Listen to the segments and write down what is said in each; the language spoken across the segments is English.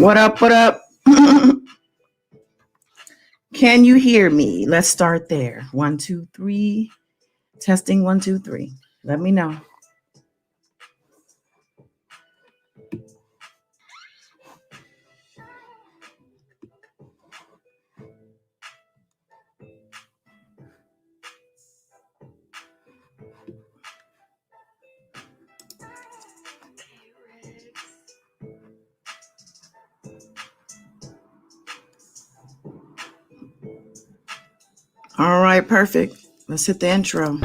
What up? What up? Can you hear me? Let's start there. 1, 2, 3. Testing 1, 2, 3. Let me know. All right, perfect. Let's hit the intro.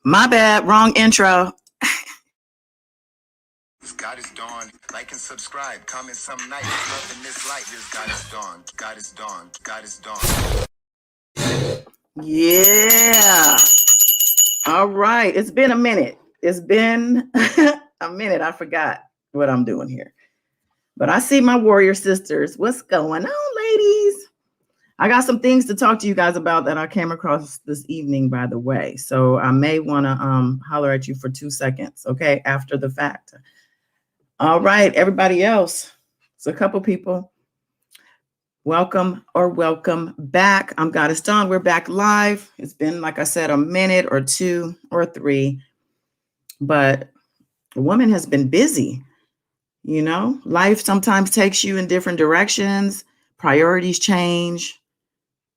My bad, wrong intro. God is dawn. Like and subscribe. Comment some night. Love in this light. This God is dawn. God is dawn. God is dawn. Yeah. All right. It's been a minute. It's been a minute. I forgot what I'm doing here. But I see my warrior sisters. What's going on, ladies? I got some things to talk to you guys about that I came across this evening, by the way. So I may want to holler at you for 2 seconds, okay, after the fact. All right, everybody else. It's a couple people. Welcome back. I'm Goddess Dawn. We're back live. It's been, like I said, a minute or 2 or 3. But a woman has been busy. You know, life sometimes takes you in different directions. Priorities change.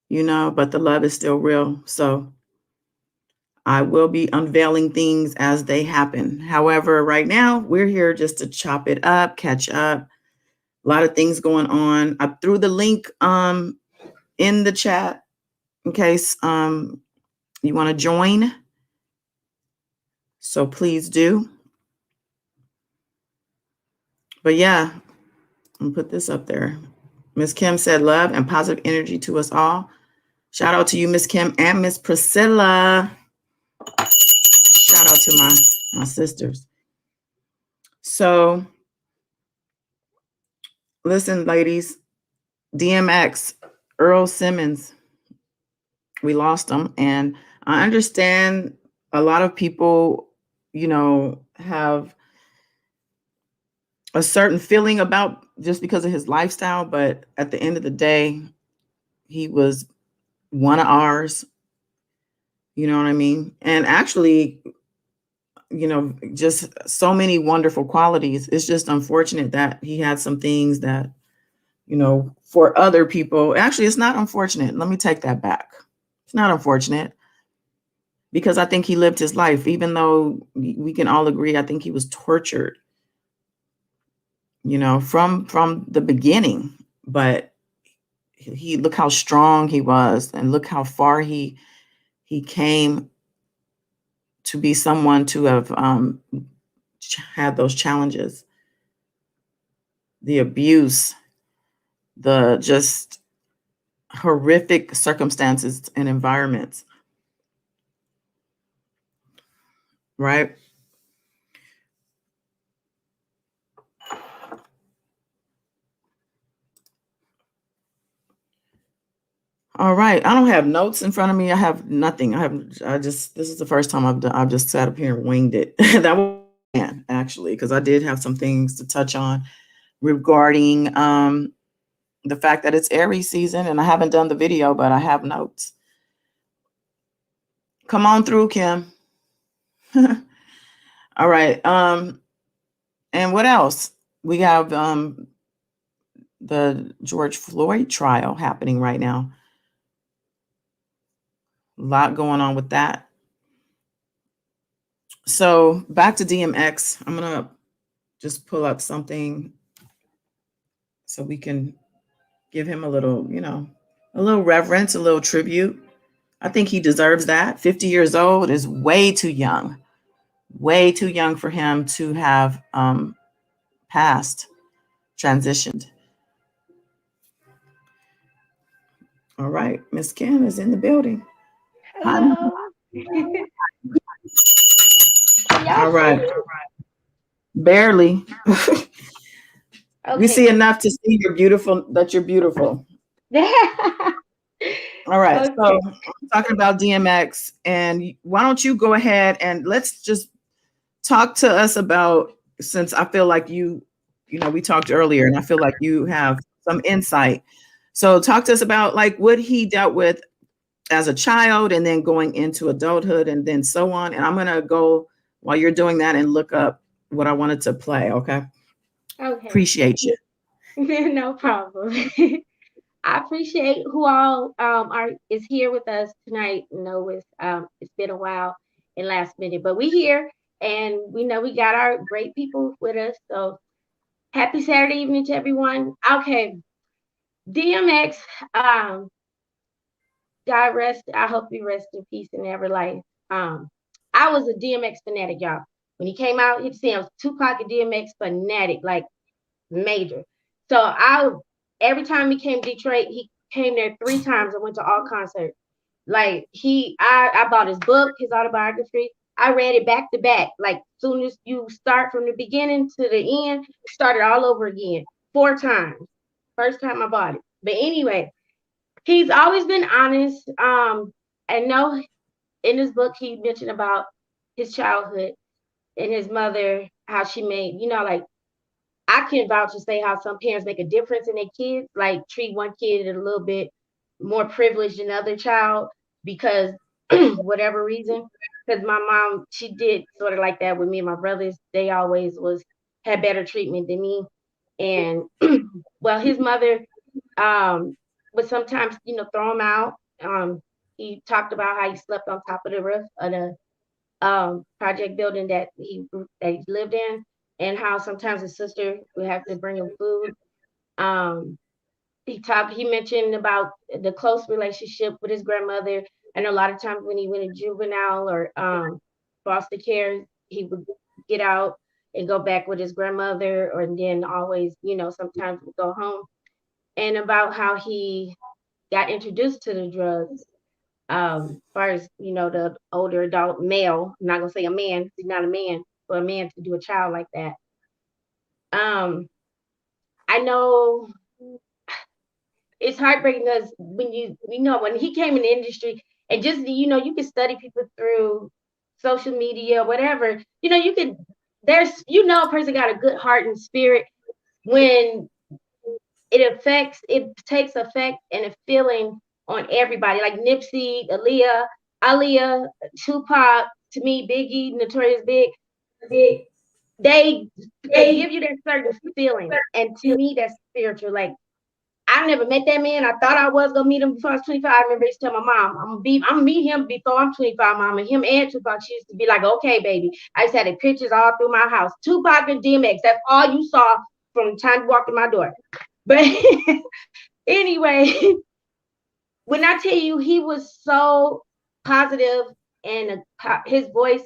You know, but the love is still real. So I will be unveiling things as they happen. However, right now we're here just to chop it up, catch up. A lot of things going on. I threw the link in the chat in case you want to join. So please do. But yeah, I'll put this up there. Miss Kim said love and positive energy to us all. Shout out to you, Miss Kim and Miss Priscilla. Shout out to my sisters. So listen, ladies, DMX, Earl Simmons, we lost him. And I understand a lot of people, you know, have a certain feeling about just because of his lifestyle. But at the end of the day, he was one of ours. You know what I mean? And actually, you know, just so many wonderful qualities. It's just unfortunate that he had some things that, you know, for other people, actually, it's not unfortunate. Let me take that back. It's not unfortunate because I think he lived his life, even though we can all agree, I think he was tortured, you know, from the beginning. But he look how strong he was and look how far he came to be someone to have had those challenges, the abuse, the just horrific circumstances and environments, right? All right. I don't have notes in front of me. I have nothing. This is the first time I've just sat up here and winged it. That was actually, because I did have some things to touch on regarding the fact that it's Aries season, and I haven't done the video, but I have notes. Come on through, Kim. All right. And what else? We have the George Floyd trial happening right now. A lot going on with that. So back to DMX. I'm gonna just pull up something so we can give him a little, a little reverence, a little tribute. I think he deserves that. 50 years old is way too young for him to have passed, transitioned. All right, Miss Kim is in the building. Hi. Hello. Can All y'all right, see barely. me? We Okay, see enough to see you're beautiful. That you're beautiful. good. All right, so Okay. I'm talking about DMX, and why don't you go ahead and let's just talk to us about, since I feel like we talked earlier, and I feel like you have some insight. So talk to us about like what he dealt with as a child, and then going into adulthood, and then so on. And I'm gonna go while you're doing that and look up what I wanted to play. Okay, Okay. appreciate you. No problem. I appreciate who all are is here with us tonight. You know, it's been a while and last minute, but we here and we know we got our great people with us. So happy Saturday evening to everyone. Okay, DMX, um, God rest. I hope he rests in peace in every life. Um, I was a DMX fanatic, y'all. When he came out, he was Tupac and DMX fanatic, like major. So every time he came to Detroit, he came there 3 times. I went to all concerts. Like I bought his book, his autobiography. I read it back to back. Like soon as you start from the beginning to the end, started all over again 4 times. First time I bought it. But anyway, he's always been honest. I know in his book he mentioned about his childhood and his mother, how she made, like I can vouch and say how some parents make a difference in their kids, like treat one kid a little bit more privileged than the other child because whatever reason. Because my mom, she did sort of like that with me and my brothers. They always had better treatment than me. And well, his mother would sometimes, throw him out. He talked about how he slept on top of the roof of the project building that he lived in, and how sometimes his sister would have to bring him food. Um, he mentioned about the close relationship with his grandmother, and a lot of times when he went to juvenile or foster care, he would get out and go back with his grandmother, or then always, sometimes would go home. And about how he got introduced to the drugs as far as the older adult male. I'm not gonna say a man, he's not a man, for a man to do a child like that. um I know it's heartbreaking because when when he came in the industry, and just you can study people through social media, whatever, you could there's a person got a good heart and spirit when it takes effect and a feeling on everybody. Like Nipsey, Aaliyah, Tupac, to me, Biggie, Notorious Big, they give you that certain feeling. And to me, that's spiritual. Like I never met that man. I thought I was gonna meet him before I was 25. I remember I used to tell my mom, I'm gonna meet him before I'm 25, mom. And him and Tupac, she used to be like, okay, baby. I just had the pictures all through my house. Tupac and DMX, that's all you saw from the time you walked in my door. But anyway, when I tell you he was so positive, and his voice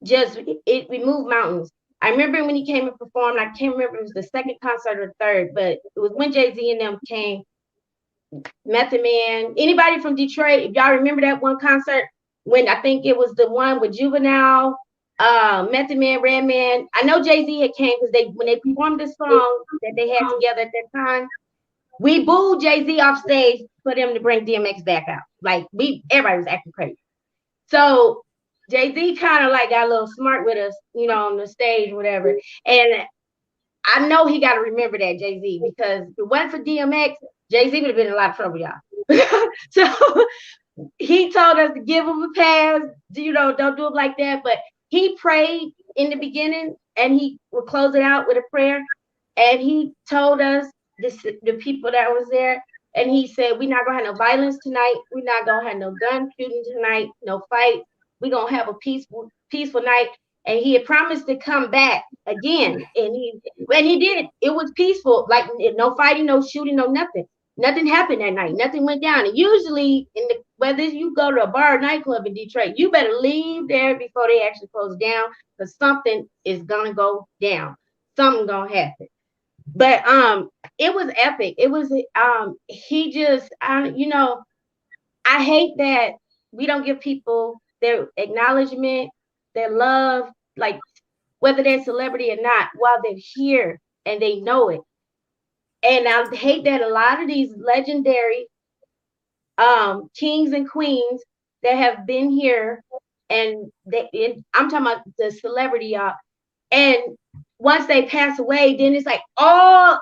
just it removed mountains. I remember when he came and performed. I can't remember if it was the second concert or third, but it was when Jay-Z and them came. Method Man. Anybody from Detroit? If y'all remember that one concert when I think it was the one with Juvenile, Method Man, Redman. I know Jay-Z had came because when they performed this song that they had together at that time, we booed Jay-Z off stage for them to bring DMX back out. Like everybody was acting crazy. So Jay-Z kind of like got a little smart with us, on the stage, whatever. And I know he got to remember that, Jay-Z, because if it wasn't for DMX, Jay-Z would have been in a lot of trouble, y'all. So he told us to give him a pass, don't do it like that. But he prayed in the beginning, and he would close it out with a prayer. And he told us, the people that was there, and he said, we're not gonna have no violence tonight. We're not gonna have no gun shooting tonight, no fight. We're gonna have a peaceful night. And he had promised to come back again. And he did. It was peaceful, like no fighting, no shooting, no nothing. Nothing happened that night. Nothing went down. And usually, whether you go to a bar or nightclub in Detroit, you better leave there before they actually close down, because something is gonna go down. Something gonna happen. But it was epic. It was he just I hate that we don't give people their acknowledgement, their love, like whether they're celebrity or not, while they're here and they know it. And I hate that a lot of these legendary kings and queens that have been here, and I'm talking about the celebrity, y'all. And once they pass away, then it's like all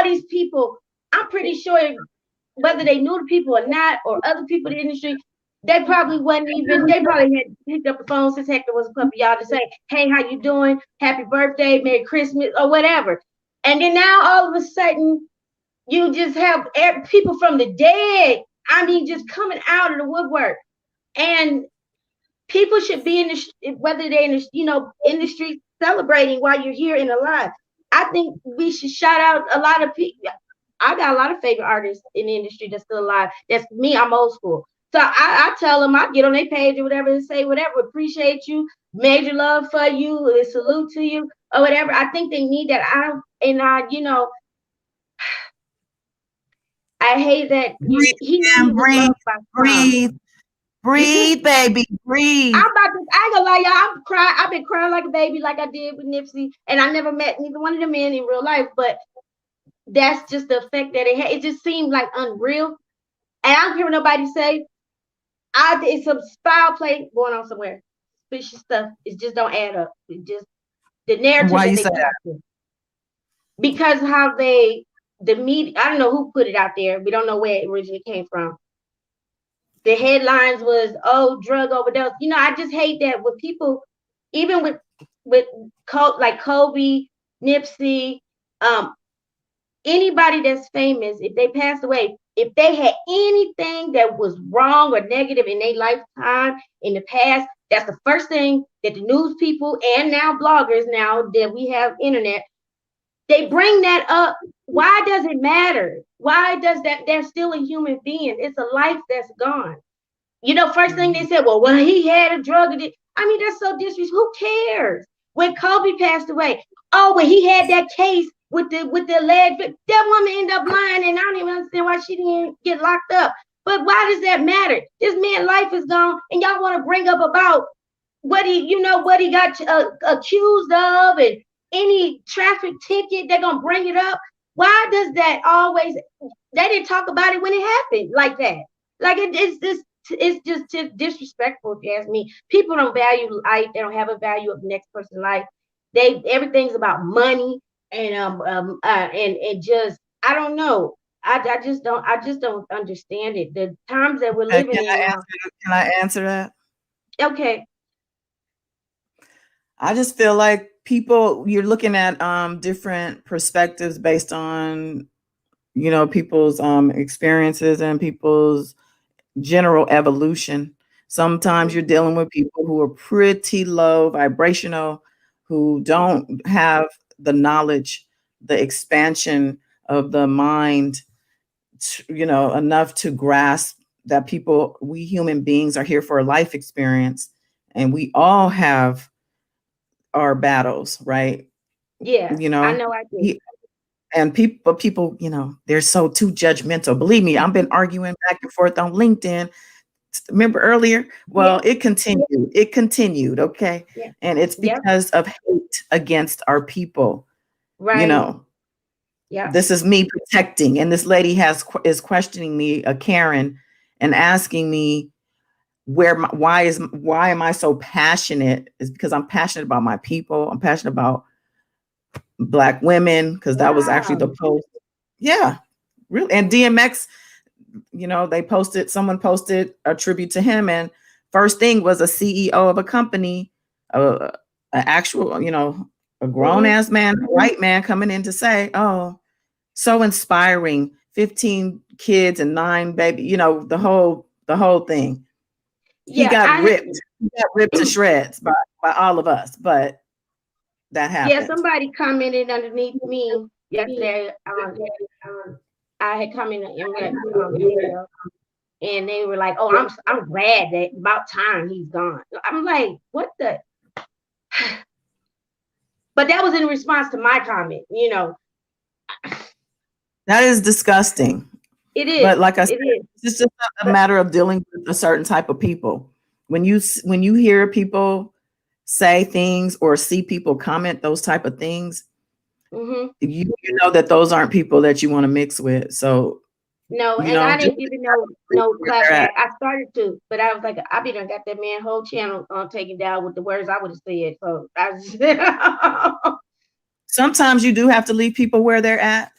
these people. I'm pretty sure whether they knew the people or not, or other people in the industry, they probably wasn't even. They probably had picked up the phone since Hector was a puppy, y'all, to say, "Hey, how you doing? Happy birthday, Merry Christmas," or whatever. And then now all of a sudden, you just have people from the dead. I mean, just coming out of the woodwork. And people should be in the, whether they're in the, in the street celebrating while you're here and alive. I think we should shout out a lot of people. I got a lot of favorite artists in the industry that's still alive. That's me. I'm old school. So I tell them, I get on their page or whatever and say whatever, appreciate you, major love for you, salute to you, or whatever. I think they need that. I hate that he knew he was loved by some. Breathe, baby, breathe. I ain't gonna lie, y'all. I've been crying like a baby, like I did with Nipsey, and I never met neither one of the men in real life, but that's just the effect that it had. It just seemed like unreal. And I don't care what nobody say. It's some foul play going on somewhere. Suspicious stuff. It just don't add up. It just the narrative. Why you say that? Because how the media, I don't know who put it out there. We don't know where it originally came from. The headlines was, oh, drug overdose. I just hate that with people, even with like Kobe, Nipsey, anybody that's famous, if they passed away, if they had anything that was wrong or negative in their lifetime in the past, that's the first thing that the news people and now bloggers, now that we have internet, they bring that up. Why does it matter? Why does that? They're still a human being. It's a life that's gone. First thing they said, well, he had a drug addiction. I mean, that's so disrespectful. Who cares? When Kobe passed away, when he had that case with the alleged, that woman ended up lying, and I don't even understand why she didn't get locked up. But why does that matter? This man's life is gone, and y'all want to bring up about what he got accused of, and any traffic ticket, they're gonna bring it up. Why does that always? They didn't talk about it when it happened like that. Like it's just disrespectful, if you ask me. People don't value life. They don't have a value of the next person's life. Everything's about money and just, I don't know. I just don't understand it. The times that we're living in now. Can I answer that? Okay. I just feel like you're looking at different perspectives based on people's experiences and people's general evolution. Sometimes you're dealing with people who are pretty low vibrational, who don't have the knowledge, the expansion of the mind, enough to grasp that we human beings are here for a life experience, and we all have our battles, right? Yeah, I know I do. And people, they're so too judgmental. Believe me, I've been arguing back and forth on LinkedIn. Remember earlier? Well, yeah. It continued. Okay. Yeah. And it's because of hate against our people. Right. Yeah. This is me protecting. And this lady is questioning me, a Karen, and asking me why am I so passionate? Is because I'm passionate about my people. I'm passionate about Black women, because that was actually the post. Yeah, really. And DMX, someone posted a tribute to him, and first thing was a CEO of a company, an actual, a A grown-ass man, a white man coming in to say, oh, so inspiring, 15 kids and 9 baby, you know, the whole thing. He Yeah, got ripped to shreds by all of us, but that yeah, happened. somebody commented underneath me yesterday. I had commented in the video, and they were like, "Oh, I'm glad that about time he's gone." I'm like, "What the?" But that was in response to my comment. You know, That is disgusting. it But is. like I said, It is. it's just a But matter of dealing with a certain type of people. When you hear people say things or see people comment those type of things, you know that those aren't people that you want to mix with. So, no, you and know, I just didn't give it no where clap they're at. back. I started to, but I was like, I be done got that man whole channel taken down with the words I would have said. So I was, Sometimes you do have to leave people where they're at.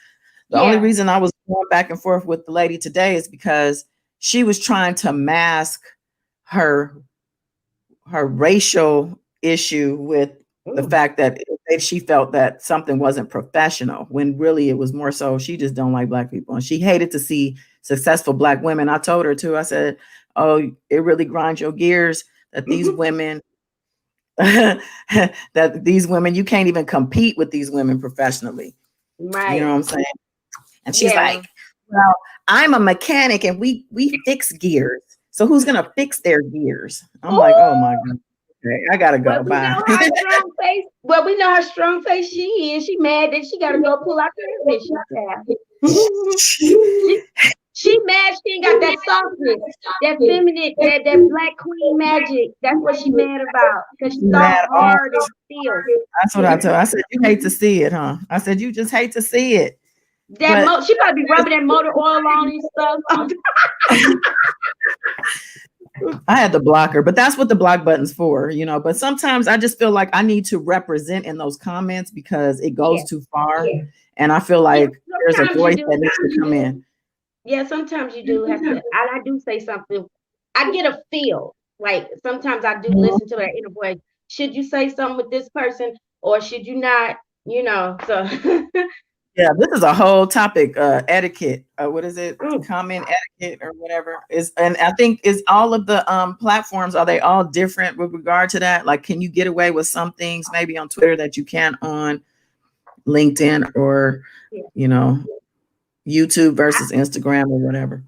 The only yeah. reason I was going back and forth with the lady today is because she was trying to mask her racial issue with the Mm, fact that she felt that something wasn't professional, when really it was more so she just don't like black people and she hated to see successful black women. I told her too. I said, oh, it really grinds your gears that these women that these women, you can't even compete with these women professionally. You know right. what I'm saying? And she's Yeah. like, well, I'm a mechanic and we fix gears. So who's gonna fix their gears? I'm like, oh my Oh, God. Okay, I gotta well, go. we Bye. know how strong face. Well, we know how strong face she is. She mad that she got to go pull out transmission. she she mad she ain't got that softness, that feminine, that black queen magic. That's what she mad about because she Mad soft, off. hard, and still. That's what I told her. I said, you hate to see it, huh? I said, you just hate to see it. But She probably be rubbing that motor oil on and stuff. I had to block her, but that's what the block button's for, you know. But sometimes I just feel like I need to represent in those comments because it goes Yeah, too far. And I feel yeah. like there's a Sometimes you voice that do. needs to come in. Yeah, sometimes you do have to. I do say something. I get a feel. Like sometimes I do listen to that inner voice. Should you say something with this person or should you not? You know. So Yeah, this is a whole topic, etiquette. What is it? mm, Comment etiquette or whatever. Is and I think is all of the platforms, are they all different with regard to that? Like, can you get away with some things maybe on Twitter that you can't on LinkedIn or, yeah. you know, YouTube I, versus Instagram or whatever?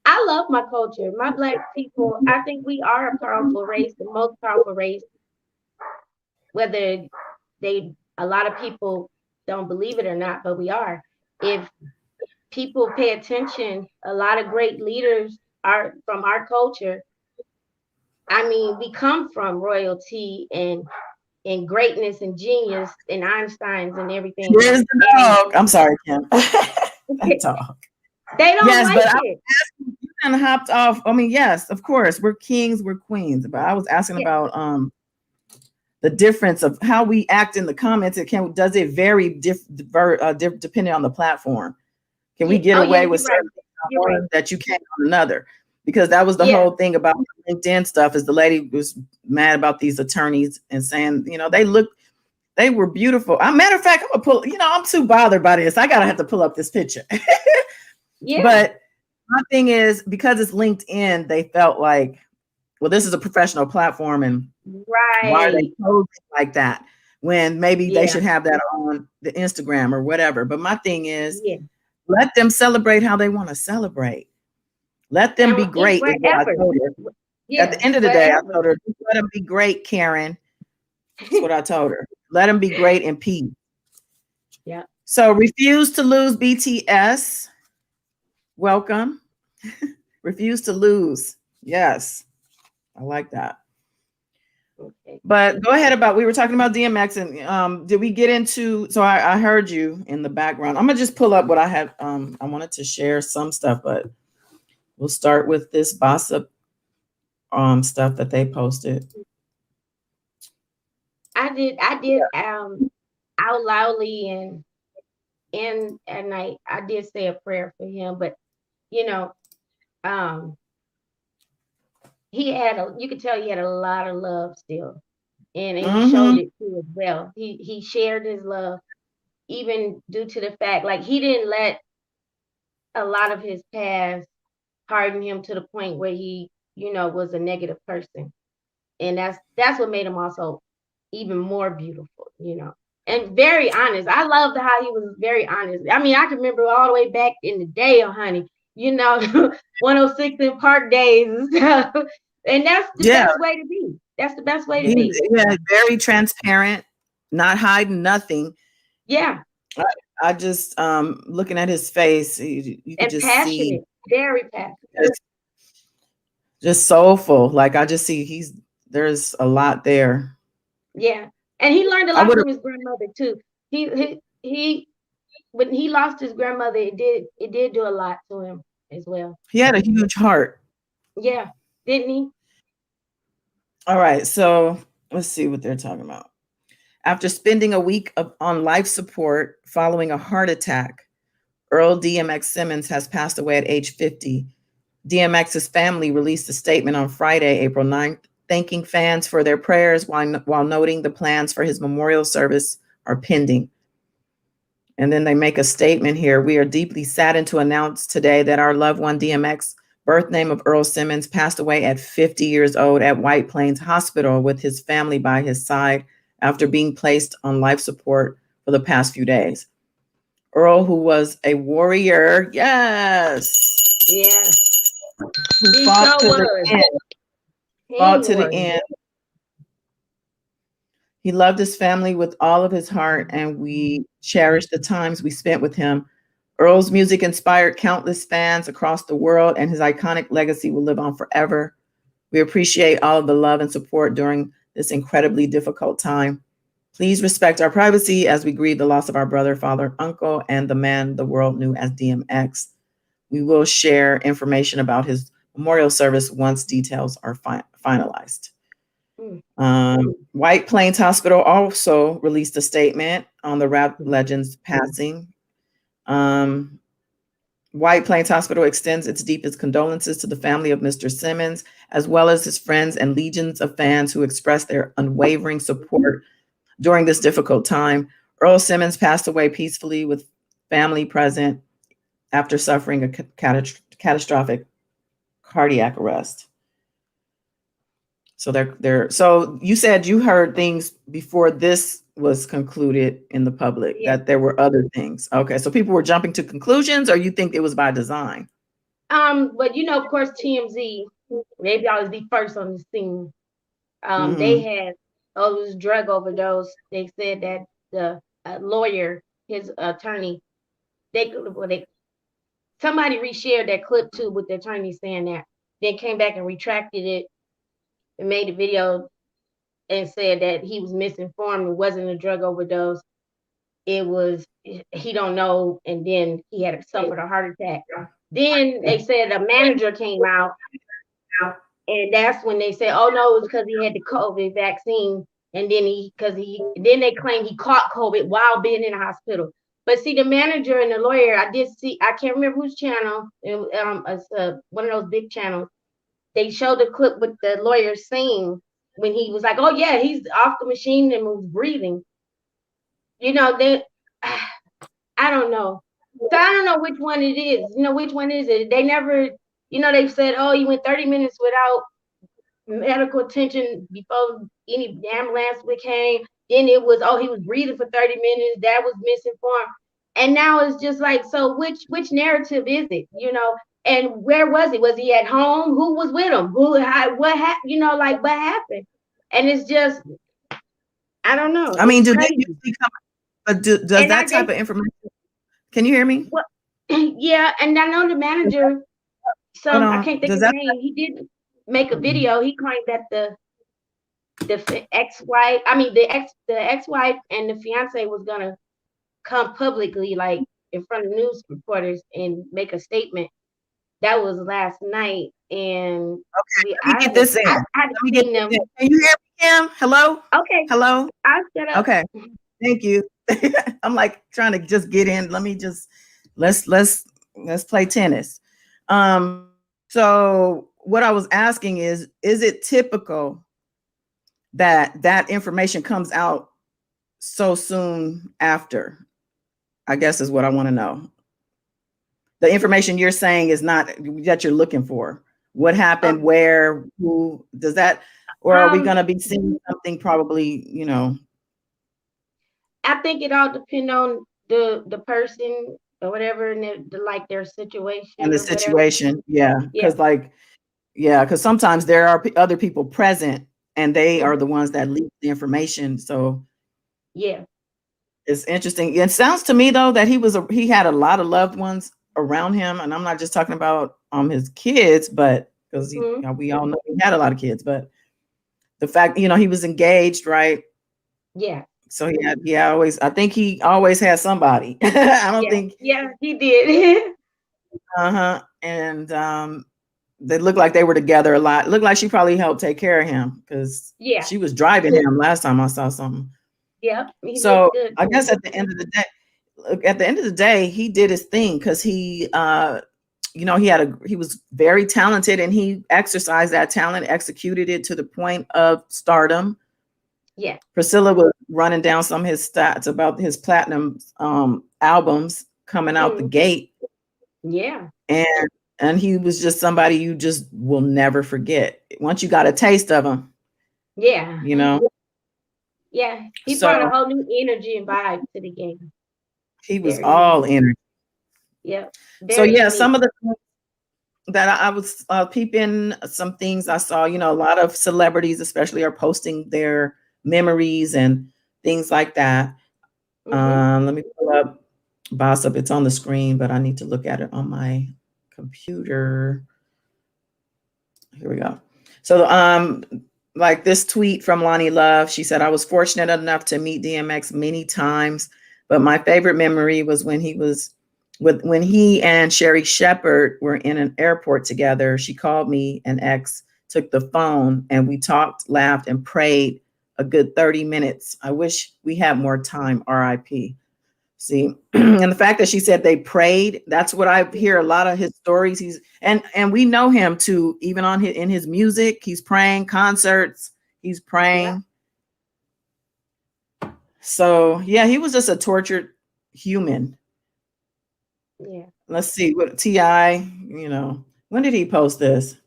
I love my culture. My black people. I think we are a powerful race, the most powerful race. Whether a lot of people don't believe it or not, but we are. If people pay attention, a lot of great leaders are from our culture. I mean, we come from royalty and greatness and genius and Einsteins and everything. Here's the And dog. I'm sorry, Kim. That dog. they don't Yes, like but I it. kind of hopped off. I mean, yes, of course, we're kings, we're queens. But I was asking Yeah, about the difference of how we act in the comments. Does it vary depending on the platform? Can we yeah. get Oh yeah, away with you're right. certain things You're on right. one that you can't on another? Because that was the Yeah, whole thing about LinkedIn stuff. Is the lady was mad about these attorneys and saying, you know, they were beautiful. Matter of fact, I'm gonna pull. You know, I'm too bothered by this. I gotta have to pull up this picture. yeah. But my thing is, because it's LinkedIn, they felt like, well, this is a professional platform, and why are they Right. posing like that when maybe they Yeah, should have that on the Instagram or whatever? But my thing is, yeah. let them celebrate how they want to celebrate. Let them be And it's great, is what I wherever. told her. At Yeah, the end of the day, I wherever. told her, just let them be great, Karen. That's what I told her. Let them be great in peace. Yeah. So refuse to lose, BTS. Welcome. Refuse to lose. Yes, I like that. Okay. But go ahead we were talking about DMX and did we get into, so I heard you in the background. I'm gonna just pull up what I had. I wanted to share some stuff, but we'll start with this gossip stuff that they posted. I did out loudly and at night I did say a prayer for him, but you know, um you could tell he had a lot of love still and he showed Mm-hmm. it too as well. He shared his love, even due to the fact like he didn't let a lot of his past harden him to the point where he, was a negative person. And that's what made him also even more beautiful. And very honest. I loved how he was very honest. I mean, I can remember all the way back in the day, oh honey, 106 in Park days and stuff. And that's the Yeah. best way to be. That's the best way to be. Yeah, very transparent, not hiding nothing. Yeah. I, I just looking at his face, you could And just see passionate. Very passionate. just, just soulful. Like I just see there's a lot there. Yeah. And he learned a I lot would have from his grandmother too. He when he lost his grandmother, it did do a lot to him as well. he had a huge heart. Yeah, didn't he? All right, so let's see what they're talking about. After spending a week on life support following a heart attack, Earl DMX Simmons has passed away at age 50. DMX's family released a statement on Friday, April 9th, thanking fans for their prayers while noting the plans for his memorial service are pending. And then they make a statement here. We are deeply saddened to announce today that our loved one DMX, birth name of Earl Simmons, passed away at 50 years old at White Plains Hospital with his family by his side after being placed on life support for the past few days. Earl, who was a warrior, yes, Yeah, who he fought sure to the was. end, He fought to the was. end. He loved his family with all of his heart, and we cherish the times we spent with him. Earl's music inspired countless fans across the world, and his iconic legacy will live on forever. We appreciate all of the love and support during this incredibly difficult time. Please respect our privacy as we grieve the loss of our brother, father, uncle, and the man the world knew as DMX. We will share information about his memorial service once details are finalized. Mm. White Plains Hospital also released a statement on the rap legend's passing. Um, White Plains Hospital extends its deepest condolences to the family of Mr. Simmons, as well as his friends and legions of fans who expressed their unwavering support during this difficult time. Earl Simmons passed away peacefully with family present after suffering a catastrophic cardiac arrest. So so you said you heard things before this was concluded in the public Yeah. that there were other things. Okay, so people were jumping to conclusions, or you think it was by design? But of course, TMZ, maybe always be first on the scene. They Mm-hmm. had it was drug overdose. They said that the lawyer, his attorney, they somebody reshared that clip too with the attorney saying that. Then came back and retracted it and made a video and said that he was misinformed. It wasn't a drug overdose. It was he don't know, and then he had suffered a heart attack. Then they said a manager came out, and that's when they said, "Oh no, it was because he had the COVID vaccine." And then then they claimed he caught COVID while being in the hospital. But see, the manager and the lawyer, I did see. I can't remember whose channel. It's one of those big channels. They showed the clip with the lawyer saying when he was like, "Oh yeah, he's off the machine and was breathing." They, I don't know. So I don't know which one it is. Which one is it? They never, they've said, "Oh, you went 30 minutes without medical attention before any ambulance came." Then it was, "Oh, he was breathing for 30 minutes. That was misinformed." And now it's just like, so which narrative is it? And where was he? Was he at home? Who was with him? What happened? Like what happened? And it's just, I don't know. I It's mean, do they crazy. usually come? But does And that type of information? Can you hear me? what? Yeah, and I know the manager. Hold I on. can't think Does of his that? name. He did make a video. He claimed that the ex-wife, I mean the ex-wife and the fiance was gonna come publicly, like in front of news reporters, and make a statement. That was last night, and Let me get this in. I Let haven't me get seen this them. in. Can you hear me, Kim? Hello? Okay, Hello? I'll shut up. Okay. Thank you. I'm like trying to just get in. Let me just let's play tennis. So what I was asking is it typical that information comes out so soon after, I guess is what I want to know. The information you're saying is not that you're looking for. What happened, where, who does that, or are we going to be seeing something probably, I think it all depends on the person or whatever, and like their in situation the or whatever. situation? Yeah. Yeah. Because sometimes there are other people present and they are Mhm. the ones that leak the information. So Yeah. it's interesting. It sounds to me though that he had a lot of loved ones around him, and I'm not just talking about his kids, but because Mhm. we all know he had a lot of kids, but the fact he was engaged, right? Yeah. So I think he always had somebody. I don't Yeah. think Yeah. He did. and they looked like they were together a lot. Looked like she probably helped take care of him because Yeah. she was driving him last time I saw something. Yep. He So looked good I too. guess at the end of the day, he did his thing because he was very talented and he exercised that talent, executed it to the point of stardom. Yeah. Priscilla was running down some of his stats about his platinum albums coming out the Mm. gate, Yeah. and he was just somebody you just will never forget once you got a taste of him, Yeah. you know. Yeah. He brought a So whole new energy and vibe to the game. he was Very unique. all energy. Yep. So Very yeah, unique. some of the that I was peeping some things I saw, a lot of celebrities especially are posting their memories and things like that. Mm-hmm. Let me pull up Boss Up. It's on the screen, but I need to look at it on my computer. Here we go. So like this tweet from Lonnie Love, she said, I was fortunate enough to meet DMX many times, but my favorite memory was when he and Sherry Shepherd were in an airport together. She called me, and X took the phone, and we talked, laughed, and prayed a good 30 minutes. I wish we had more time, RIP. See, and the fact that she said they prayed, that's what I hear a lot of his stories. And we know him too, even in his music, he's praying, concerts, he's Yeah. praying. So yeah, he was just a tortured human. Yeah. Let's see what TI, when did he post this?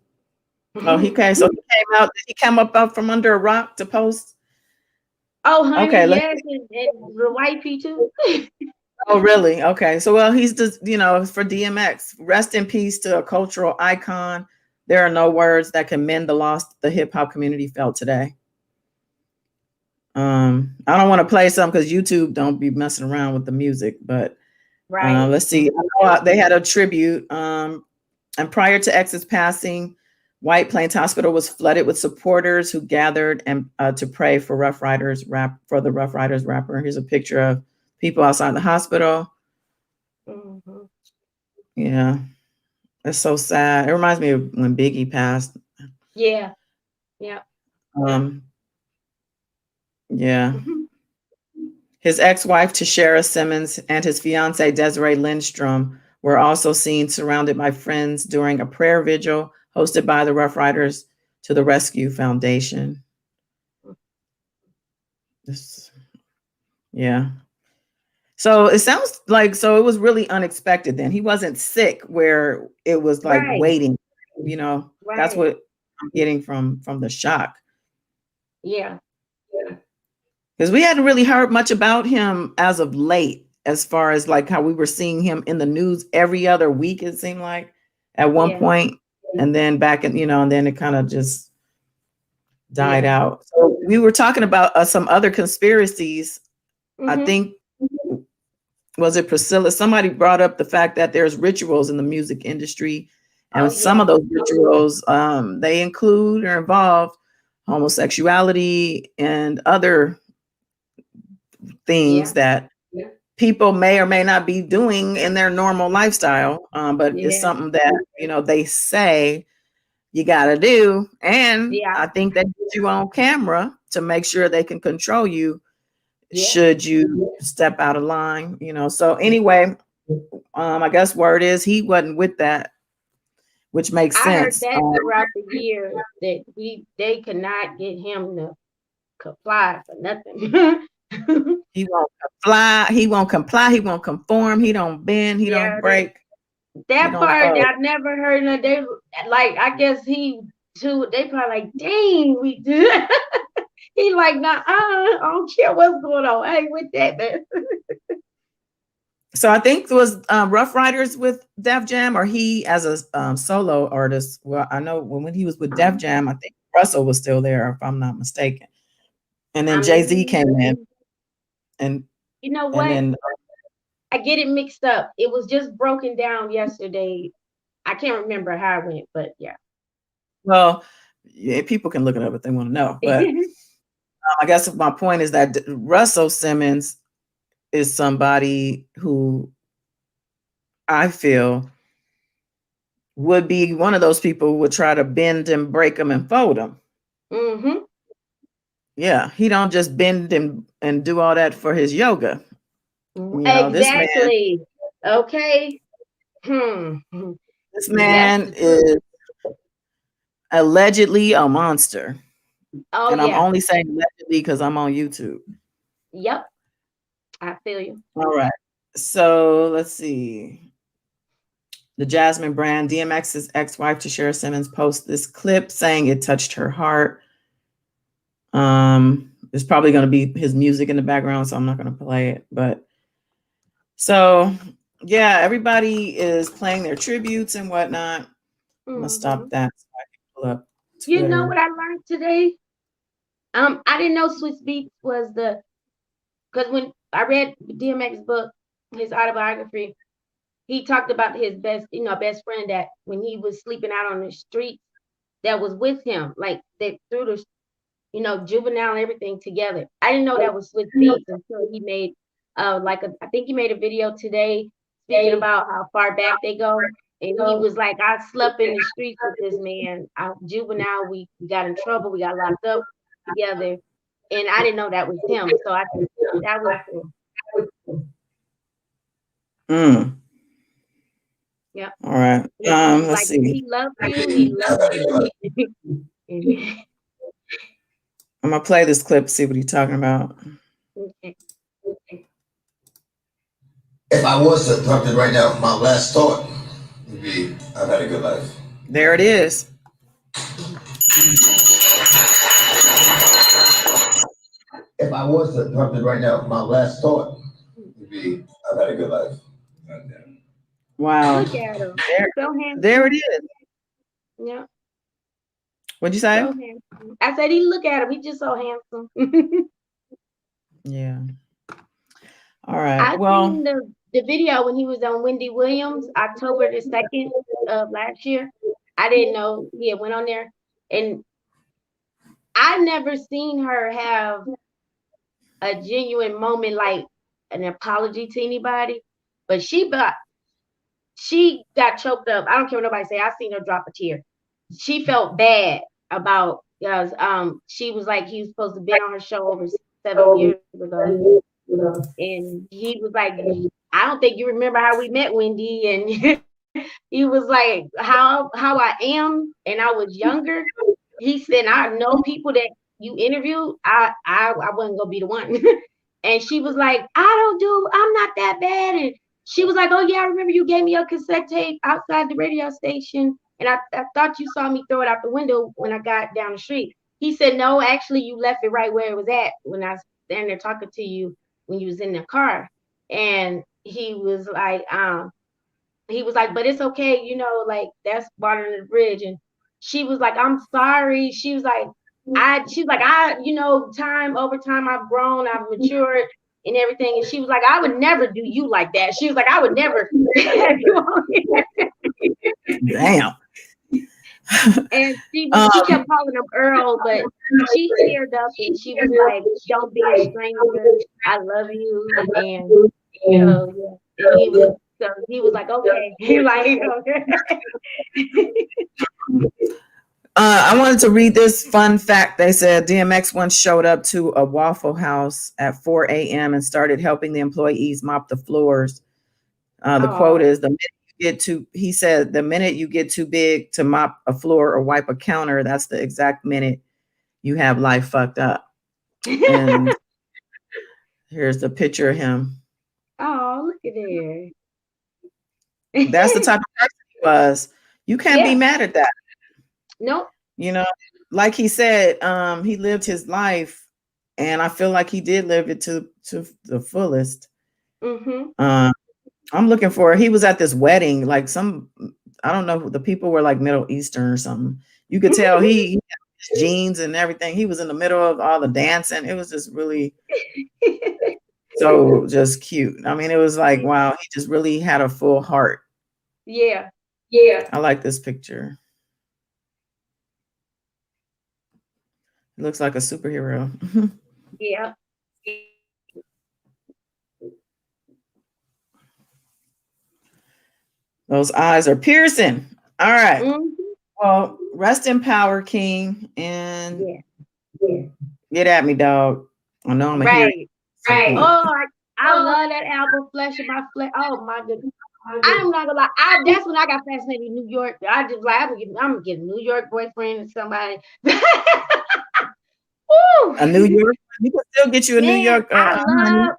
Oh, he came. So he came up from under a rock to post. Oh, honey, Okay, let's yes, and the white P too. Oh, really? Okay. So, well, he's just, for DMX, rest in peace to a cultural icon. There are no words that can mend the loss the hip hop community felt today. I don't want to play some because YouTube don't be messing around with the music, but Right. let's see. I know they had a tribute. And prior to X's passing, White Plains Hospital was flooded with supporters who gathered and to pray for the Rough Riders rapper. Here's a picture of people outside the hospital. Mm-hmm. Yeah. It's so sad. It reminds me of when Biggie passed. Yeah. Yeah. Yeah. Um, yeah. Mhm. His ex-wife, Tashara Simmons, and his fiance, Desiree Lindstrom, were also seen surrounded by friends during a prayer vigil hosted by the Rough Riders to the Rescue Foundation. Yeah. So it sounds like it was really unexpected then. He wasn't sick where it was like Right. waiting, That's Right. what I'm getting from the shock. Yeah. Because we hadn't really heard much about him as of late, as far as like how we were seeing him in the news every other week, it seemed like at one Yeah. point, and then back in, and then it kind of just died Yeah. out. So we were talking about some other conspiracies. I Mm-hmm. think, was it Priscilla? Somebody brought up the fact that there's rituals in the music industry, and Oh some yeah. of those rituals, they include or involve homosexuality and other things Yeah. that people may or may not be doing in their normal lifestyle, but it's Yeah. something that they say you got to do, and Yeah. I think they get you on camera to make sure they can control you Yeah. should you step out of line. So anyway, I guess word is he wasn't with that, which makes I heard sense. that throughout the year that they could not get him to comply for nothing. He won't comply. He won't comply. He won't conform. He don't bend. He don't Yeah, break. He that don't part fold. I never heard of. They like, I guess he too. They probably like, dang, we do. He like, nah, I don't care what's going on. I ain't with that, man. So I think it was Rough Riders with Def Jam, or he as a solo artist. Well, I know when he was with Def Jam, I think Russell was still there, if I'm not mistaken. And then I Jay-Z came in, mean, and you know and what? then I get it mixed up. It was just broken down yesterday. I can't remember how it went, but yeah. well, yeah, people can look it up if they want to know. But I guess my point is that Russell Simmons is somebody who I feel would be one of those people who would try to bend and break them and fold them. Mm-hmm. Yeah, he don't just bend and do all that for his yoga. You know, Exactly. Okay. this That's man the truth. is allegedly a monster. Oh And I'm yeah. only saying allegedly because I'm on YouTube. Yep. I feel you. All right. So let's see. The Jasmine brand, DMX's ex-wife Tashira Simmons posts this clip saying it touched her heart. There's probably going to be his music in the background, so I'm not going to play it. But so yeah, everybody is playing their tributes and whatnot. I'm gonna Mm-hmm. stop that so I can pull up You know Twitter. what I learned today? I didn't know Swiss Beats was the, because when I read DMX book, his autobiography, he talked about his best friend that when he was sleeping out on the streets, that was with him, like they threw the, juvenile and everything together. I didn't know that was Swiss Beats until he made I think he made a video today speaking about how far back they go. And he was like, I slept in the streets with this man. Juvenile, we got in trouble, we got locked up together. And I didn't know that was him. So that was cool. Mm. Yeah. All right. He was Let's like, if see. he loved you, he loved you. I'm gonna play this clip, see what he's talking about. Okay. If I was something right now, my last thought would be, I've had a good life. There it is. If I was something right now, my last thought would be, I've had a good life. Wow. Look at him. So handsome. There it is. Yeah. What'd you say? So handsome. I said, look at him. He's just so handsome. Yeah. All right. I Well, seen the video when he was on Wendy Williams, October the 2nd of last year. I didn't know he had went on there. And I never seen her have a genuine moment, like an apology to anybody. But she got choked up. I don't care what nobody say. I seen her drop a tear. She felt bad about, because she was like, he was supposed to be on her show over 7 years ago. And he was like, I don't think you remember how we met, Wendy. And he was like, how I am, and I was younger. He said, I know people that you interviewed. I wasn't gonna be the one. And she was like, I'm not that bad. And she was like, oh yeah, I remember you gave me a cassette tape outside the radio station, and I thought you saw me throw it out the window when I got down the street. He said, no, actually you left it right where it was at when I was standing there talking to you when you was in the car. And he was like, but it's okay, like that's water under the bridge. And she was like, I'm sorry. She was like, time over time I've grown, I've matured and everything. And she was like, I would never do you like that. She was like, I would never have you on here. damn. And she kept calling him Earl, but she teared up and she was like, don't be a stranger. I love you. And yeah. And he was like, okay. Like, okay. I wanted to read this fun fact. They said DMX once showed up to a Waffle House at 4 a.m. and started helping the employees mop the floors. The quote is, he said, the minute you get too big to mop a floor or wipe a counter, that's the exact minute you have life fucked up. And here's the picture of him. Oh, look at there. That's the type of person he was. You can't be Yeah. mad at that. Nope. You know, like he said, he lived his life, and I feel like he did live it to the fullest. Mm-hmm. I'm looking for. He was at this wedding, like I don't know. The people were like Middle Eastern or something. You could tell he had his jeans and everything. He was in the middle of all the dancing. It was just really so just cute. I mean, it was like wow. He just really had a full heart. Yeah. I like this picture. He looks like a superhero. Yeah. Those eyes are piercing. All right. Mm-hmm. Well, rest in power, King, and Yeah. get at me, dog. I know I'm gonna hear it. Right. Right. Oh, I love that album, Flesh of My Flesh. Oh my goodness. I'm not gonna lie. That's when I got fascinated in New York. I just like I'm gonna get a New York boyfriend and somebody. Woo! A New York. You can still get you a New Man, York honey.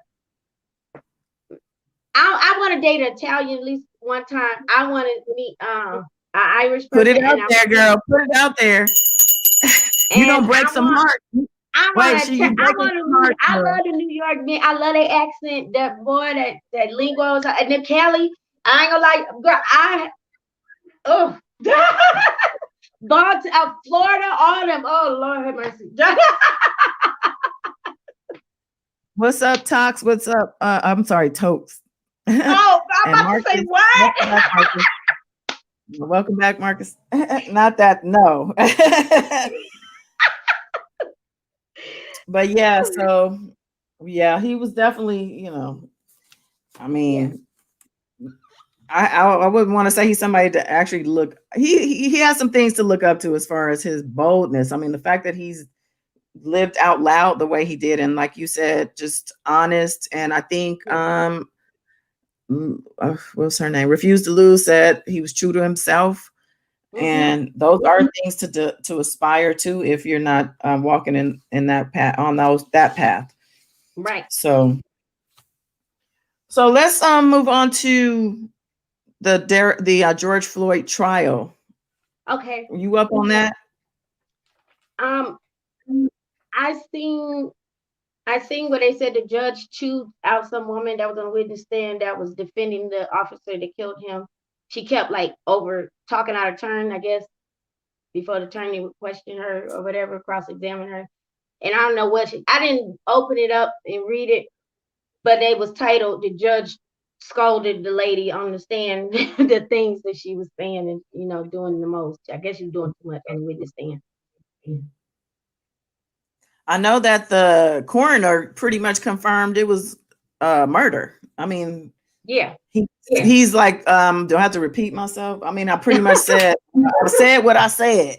I want to date an Italian at least one time. I want to meet an Irish Put person, it out and there, girl. Put it out there. You don't break some hearts. I Wait, want to. I breaking want some hearts, to. I girl. love the New York man. I love their accent. That boy, that lingo, and then Kelly. I ain't gonna lie, girl. Gone to Florida, all them. Oh Lord have mercy. What's up, Tox? What's up? I'm sorry, Tokes. Oh, I'm And about Marcus, to say what? Welcome back, Marcus. Not that, no. But yeah, so yeah, he was definitely, I mean, I wouldn't want to say he's somebody to actually look. He has some things to look up to as far as his boldness. I mean, the fact that he's lived out loud the way he did, and like you said, just honest. And I think what's her name? Refused to Lose said he was true to himself. Mm-hmm. And those are things to aspire to if you're not walking in that path that path. Right. So let's move on to the George Floyd trial. Okay. Are you up on that? I seen where they said the judge chewed out some woman that was on the witness stand that was defending the officer that killed him. She kept like over talking out of turn, I guess, before the attorney would question her or whatever, cross-examine her. And I don't know I didn't open it up and read it, but it was titled, "The Judge Scolded the Lady on the Stand," the things that she was saying and, doing the most. I guess she was doing too much on the witness stand. I know that the coroner pretty much confirmed it was murder. I mean, yeah, he's like, do I have to repeat myself? I mean, I pretty much said what I said,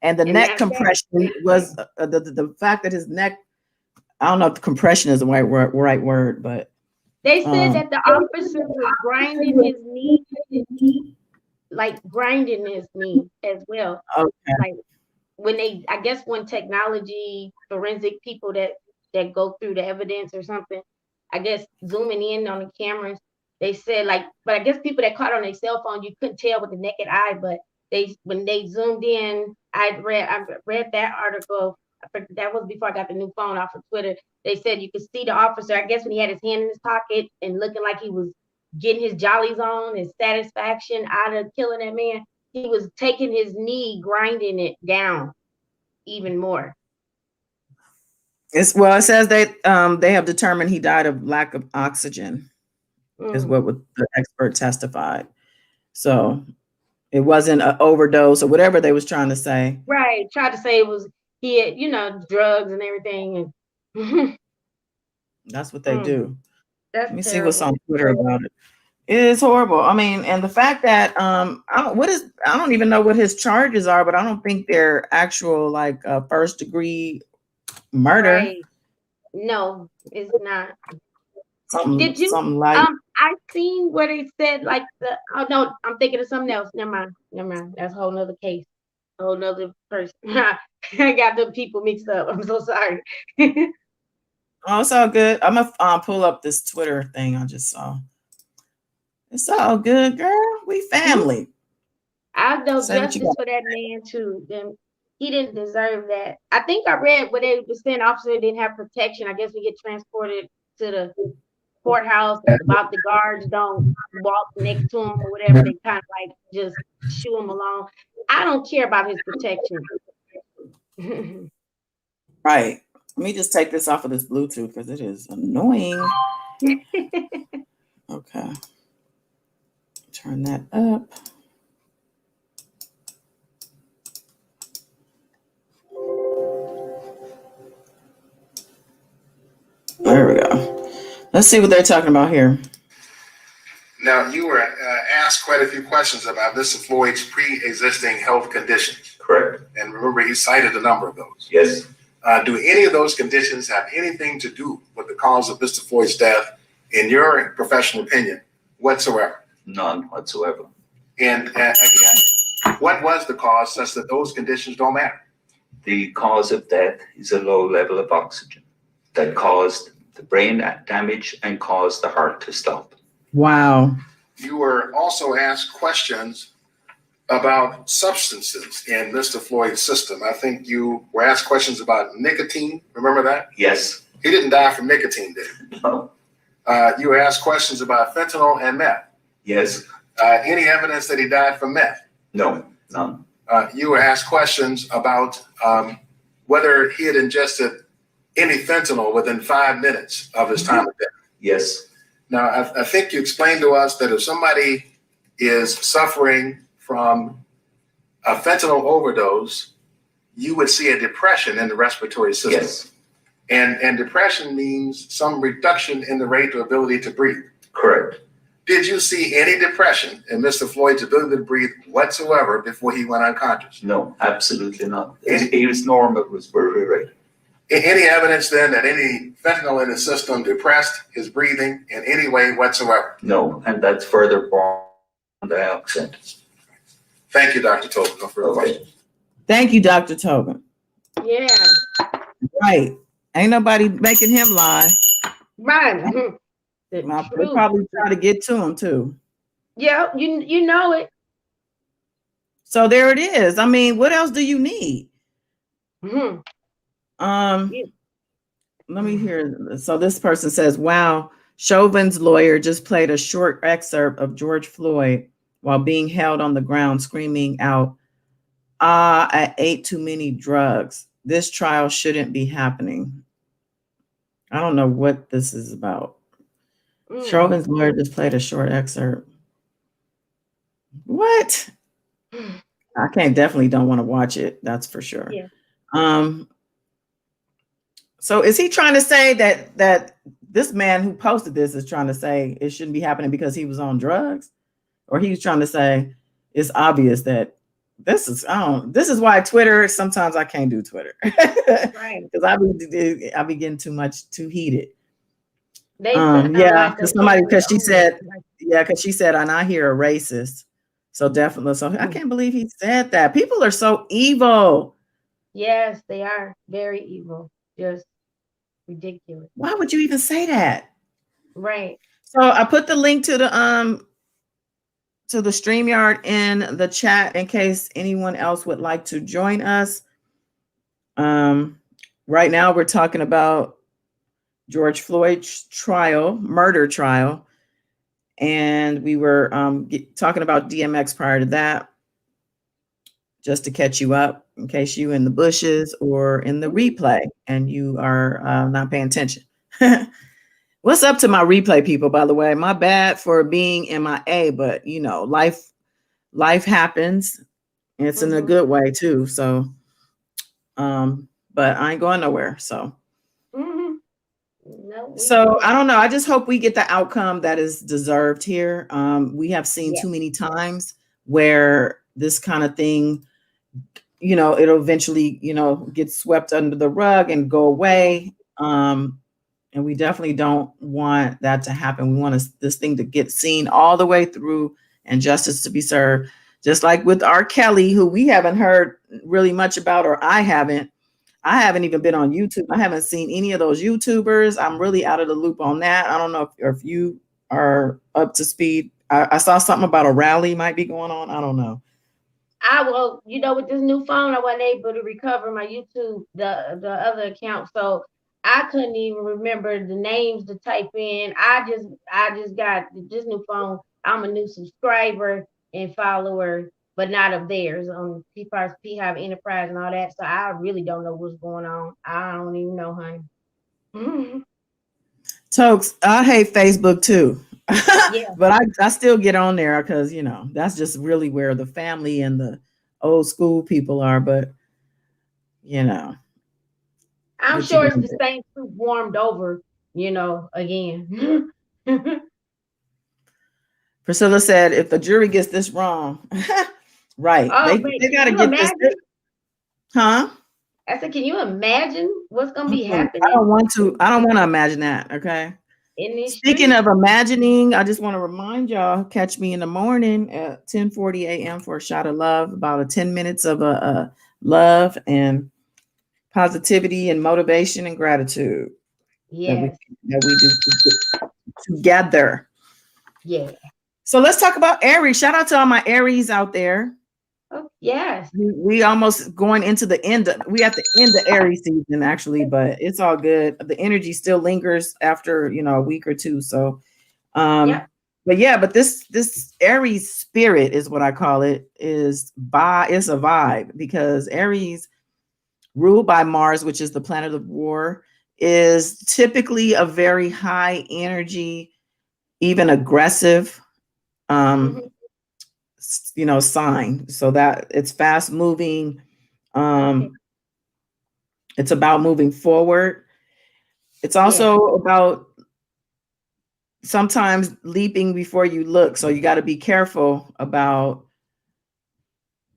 and the neck compression was the fact that his neck. I don't know if the compression is the right word, but they said that the officer was grinding his knee, like grinding his knee as well. Okay. Like when technology forensic people that go through the evidence or something, I guess zooming in on the cameras, they said but I guess people that caught on their cell phone, you couldn't tell with the naked eye, but when they zoomed in, I read that article. That was before I got the new phone off of Twitter. They said you could see the officer, I guess when he had his hand in his pocket and looking like he was getting his jollies on, his satisfaction out of killing that man, he was taking his knee, grinding it down even more. It says they have determined he died of lack of oxygen, is what the expert testified. So it wasn't an overdose or whatever they was trying to say. Right. Tried to say it was he had, drugs and everything. And that's what they do. That's Let me terrible. see what's on Twitter about it. It is horrible. I mean, and the fact that I don't even know what his charges are, but I don't think they're actual like first degree murder. Right. No, it's not. Did you? Something like I seen where they said no, I'm thinking of something else. Never mind. That's a whole nother case. whole nother person. I got the people mixed up. I'm so sorry. Oh, it's all good. I'm gonna pull up this Twitter thing I just saw. It's all good, girl. We family. I know Say what you justice got. for that man too. Then he didn't deserve that. I think I read where they were saying officer didn't have protection. I guess we get transported to the courthouse about the guards don't walk next to him or whatever. They kind of like just shoo him along. I don't care about his protection. Right. Let me just take this off of this Bluetooth because it is annoying. Okay. Turn that up. There we go. Let's see what they're talking about here. Now, you were asked quite a few questions about Mr. Floyd's pre-existing health conditions. Correct. And remember, he cited a number of those. Yes. Do any of those conditions have anything to do with the cause of Mr. Floyd's death, in your professional opinion, whatsoever? None whatsoever. And again, what was the cause such that those conditions don't matter? The cause of death is a low level of oxygen that caused the brain damage and caused the heart to stop. Wow. You were also asked questions about substances in Mr. Floyd's system. I think you were asked questions about nicotine. Remember that? Yes. He didn't die from nicotine, did he? No. You were asked questions about fentanyl and meth. Yes. Any evidence that he died from meth? No. None. You were asked questions about whether he had ingested any fentanyl within 5 minutes of his time of death. Yes. Now, I think you explained to us that if somebody is suffering from a fentanyl overdose, you would see a depression in the respiratory system. Yes. And depression means some reduction in the rate or ability to breathe. Correct. Did you see any depression in Mr. Floyd's ability to breathe whatsoever before he went unconscious? No, absolutely not. He was normal, it was very rare. Any evidence then that any fentanyl in his system depressed his breathing in any way whatsoever? No, and that's further born on the accent. Thank you, Dr. Tobin. No further questions. Thank you, Dr. Tobin. Yeah. Right. Ain't nobody making him lie. Right. They probably try to get to him too. Yeah, you know it. So there it is. I mean, what else do you need? Mm-hmm. Let me hear. So this person says, wow, Chauvin's lawyer just played a short excerpt of George Floyd while being held on the ground, screaming out, I ate too many drugs. This trial shouldn't be happening. I don't know what this is about. Chauvin's lawyer just played a short excerpt. What? I definitely don't want to watch it. That's for sure. Yeah. So is he trying to say that this man who posted this is trying to say it shouldn't be happening because he was on drugs? Or he's trying to say it's obvious that this is why Twitter, sometimes I can't do Twitter. Right. Because I be getting too heated. Because she said, and I hear a racist. So definitely. So I can't believe he said that. People are so evil. Yes, they are very evil. Just ridiculous. Why would you even say that? Right. So I put the link to the StreamYard in the chat in case anyone else would like to join us. Right now we're talking about George Floyd's murder trial. And we were talking about DMX prior to that, just to catch you up in case you in the bushes or in the replay and you are not paying attention. What's up to my replay people, by the way? My bad for being MIA, but life happens. And it's in a good way too. So, but I ain't going nowhere. So. No, so I don't know. I just hope we get the outcome that is deserved here. We have seen too many times where this kind of thing, it'll eventually, get swept under the rug and go away. And we definitely don't want that to happen. We want this thing to get seen all the way through and justice to be served. Just like with R. Kelly, who we haven't heard really much about, or I haven't. I haven't even been on YouTube. I haven't seen any of those YouTubers. I'm really out of the loop on that. I don't know if you are up to speed. I saw something about a rally might be going on. I don't know. With this new phone, I wasn't able to recover my YouTube, the other account, so I couldn't even remember the names to type in. I just got this new phone. I'm a new subscriber and follower, but not of theirs on P5 Enterprise and all that. So I really don't know what's going on. I don't even know, honey. Tokes, I hate Facebook too. Yeah, But I still get on there because, that's just really where the family and the old school people are. But, I'm what you sure it's gonna the do? same truth warmed over, again. Priscilla said, if the jury gets this wrong, right. Oh, They wait, can got to you get this, imagine? huh? I said, can you imagine what's gonna be I happening don't want to. I don't want to imagine that. Okay. in these Speaking streets? of imagining, I just want to remind y'all, catch me in the morning at 10:40 a.m. for a shot of love, about a 10 minutes of a love and positivity and motivation and gratitude that we Yes, that we do together. yeah. So let's talk about Aries. Shout out to all my Aries out there. Oh, yes. We almost going into the end. We at the end of Aries season actually, but it's all good. The energy still lingers after a week or two. So, Yep. but this Aries spirit is what I call it. It's a vibe because Aries, ruled by Mars, which is the planet of war, is typically a very high energy, even aggressive. Um, Mhm. Sign, so that it's fast moving. Okay. It's about moving forward. It's Yeah. also about sometimes leaping before you look, so you got to be careful about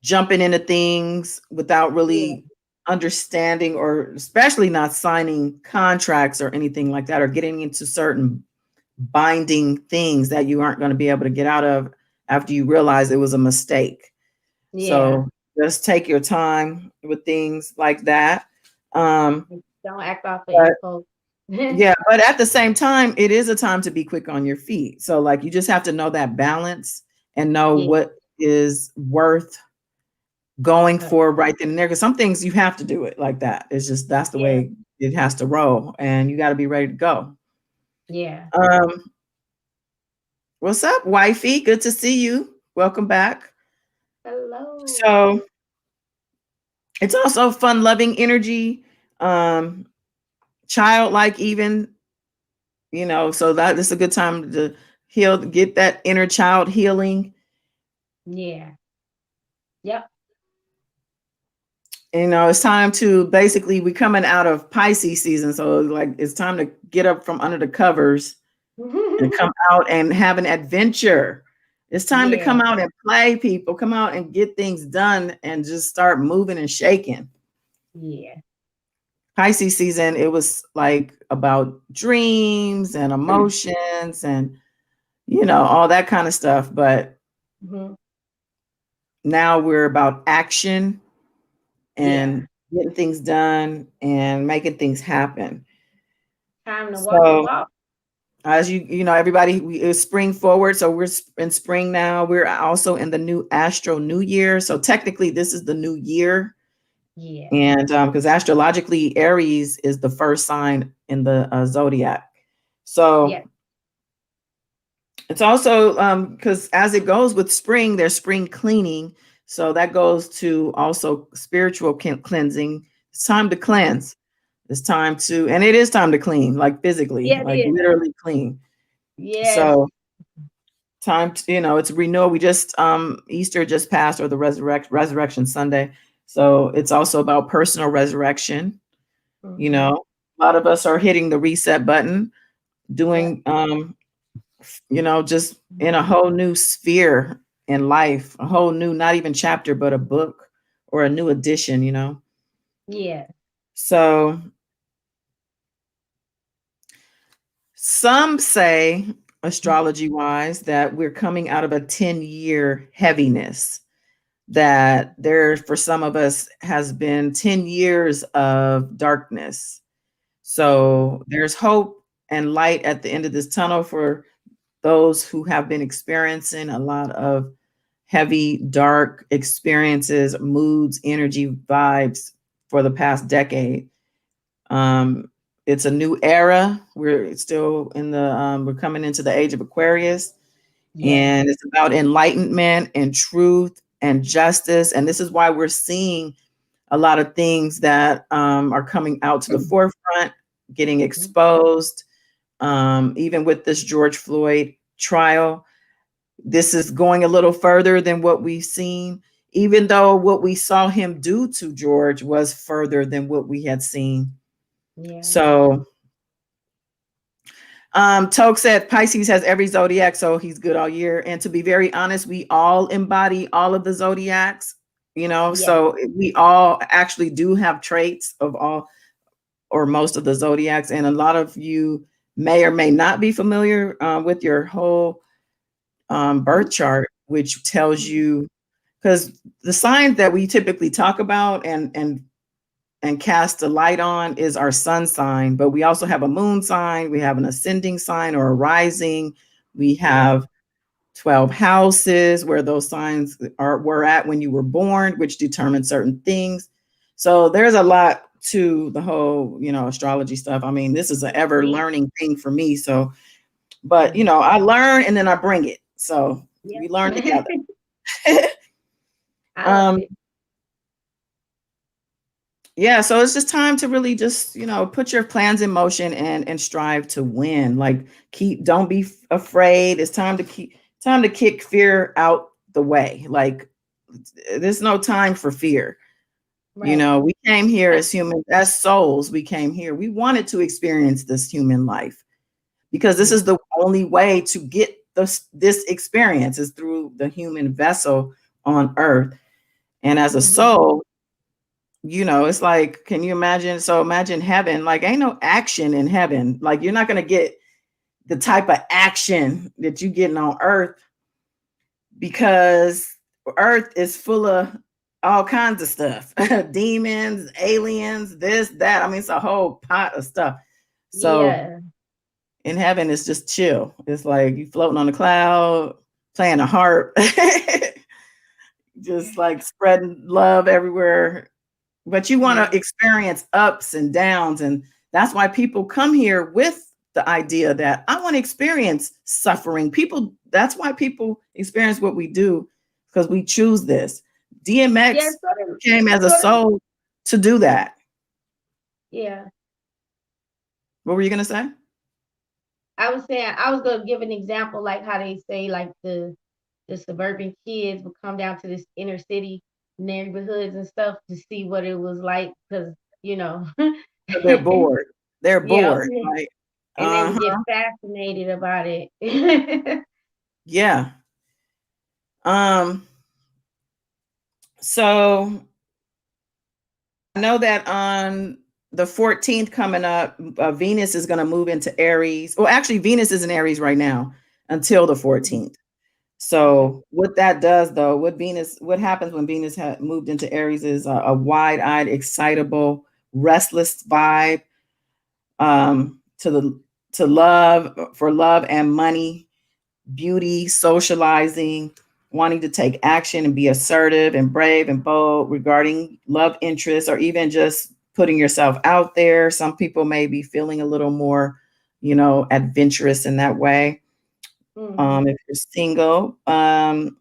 jumping into things without Yeah. really understanding, or especially not signing contracts or anything like that, or getting into certain binding things that you aren't going to be able to get out of after you realize it was a mistake. Yeah. So just take your time with things like that. Um, Don't act off the but impulse. yeah, but at the same time, it is a time to be quick on your feet. So like you just have to know that balance and know Yeah. what is worth going for right then and there. Because some things you have to do it like that. It's just that's the Yeah. way it has to roll, and you got to be ready to go. Yeah. Um, what's up, wifey? Good to see you. Welcome back. Hello. So it's also fun loving energy, childlike even, so that is a good time to heal, get that inner child healing. Yeah. Yep. It's time to basically, we're coming out of Pisces season. So like it's time to get up from under the covers and come out and have an adventure. It's time to Yeah. come out and play, people. Come out and get things done and just start moving and shaking. Yeah. Pisces season, it was like about dreams and emotions and all that kind of stuff. But Mhm. now we're about action Yeah. and getting things done and making things happen. Time to walk the So walk. as everybody, it's spring forward. So we're in spring now. We're also in the new new year. So technically this is the new year. Yeah. And because astrologically, Aries is the first sign in the zodiac. So Yeah. it's also because as it goes with spring, there's spring cleaning. So that goes to also spiritual cleansing. It's time to cleanse. It's time to, and it is time to clean, like physically, Yeah, it like is. literally clean. Yes. So time to, it's renewal. We just Easter just passed, or the resurrection Sunday. So it's also about personal resurrection. Mhm. A lot of us are hitting the reset button, Yep. doing just in a whole new sphere in life, a whole new, not even chapter, but a book or a new edition. Yeah. So some say, astrology wise, that we're coming out of a 10-year heaviness. that there, for some of us, has been 10 years of darkness. So there's hope and light at the end of this tunnel for those who have been experiencing a lot of heavy, dark experiences, moods, energy, vibes for the past decade. It's a new era. We're still in the, we're coming into the age of Aquarius, and it's about enlightenment and truth and justice. And this is why we're seeing a lot of things that are coming out to the forefront, getting exposed. Even with this George Floyd trial, this is going a little further than what we've seen, even though what we saw him do to George was further than what we had seen. Yeah. So Toke said Pisces has every zodiac, so he's good all year. And to be very honest, we all embody all of the zodiacs, you know, so we all actually do have traits of all or most of the zodiacs. And a lot of you may or may not be familiar with your whole birth chart, which tells you, because the signs that we typically talk about and cast a light on is our sun sign, but we also have a moon sign, we have an ascending sign or a rising, we have 12 houses where those signs were at when you were born, which determine certain things. So there's a lot to the whole, you know, astrology stuff. I mean, this is an ever learning thing for me. So, but you know, I learn and then I bring it. So we learn together. I love it. Yeah, so it's just time to really just, you know, put your plans in motion and strive to win. Like don't be afraid. It's time to kick fear out the way. Like there's no time for fear. You know, we came here as humans, as souls, we came here. We wanted to experience this human life because this is the only way to get this experience is through the human vessel on earth. And as a soul, you know, it's like, can you imagine? So imagine heaven, like ain't no action in heaven. Like you're not going to get the type of action that you getting on earth because earth is full of all kinds of stuff, demons, aliens, this, that. I mean, it's a whole pot of stuff. So in heaven, it's just chill. It's like you floating on a cloud, playing a harp, just like spreading love everywhere. But you want to experience ups and downs. And that's why people come here with the idea that I want to experience suffering. That's why people experience what we do, because we choose this. DMX came as a soul to do that. Yeah. What were you going to say? I was saying, I was going to give an example, like how they say, like the suburban kids would come down to this inner city neighborhoods and stuff to see what it was like, because you know they're bored. They're bored, right? And they would get fascinated about it. Yeah. So I know that on the 14th coming up, Venus is going to move into Aries. Well, actually, Venus is in Aries right now until the 14th. So what that does, though, what happens when Venus moved into Aries is a wide-eyed, excitable, restless vibe to love and money, beauty, socializing, wanting to take action and be assertive and brave and bold regarding love interests, or even just putting yourself out there. Some people may be feeling a little more, you know, adventurous in that way. If you're single, also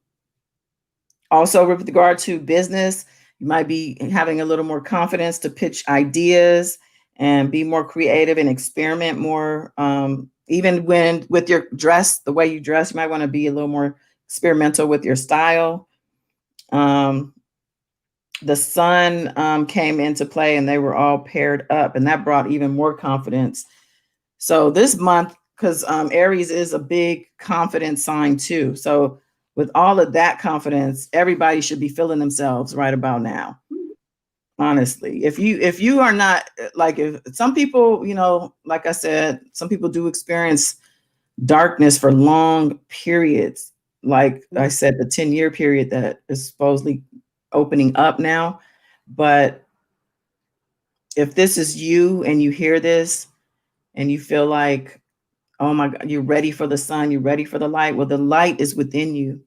with regard to business, you might be having a little more confidence to pitch ideas and be more creative and experiment more. Even with your dress, the way you dress, you might want to be a little more experimental with your style. The sun came into play and they were all paired up, and that brought even more confidence. So this month, because Aries is a big confidence sign too. So with all of that confidence, everybody should be feeling themselves right about now. Honestly, if you are not, like, if some people, you know, like I said, some people do experience darkness for long periods. like I said, the 10-year period that is supposedly opening up now. But if this is you and you hear this and you feel like, oh my God, you're ready for the sun, you're ready for the light. Well, the light is within you.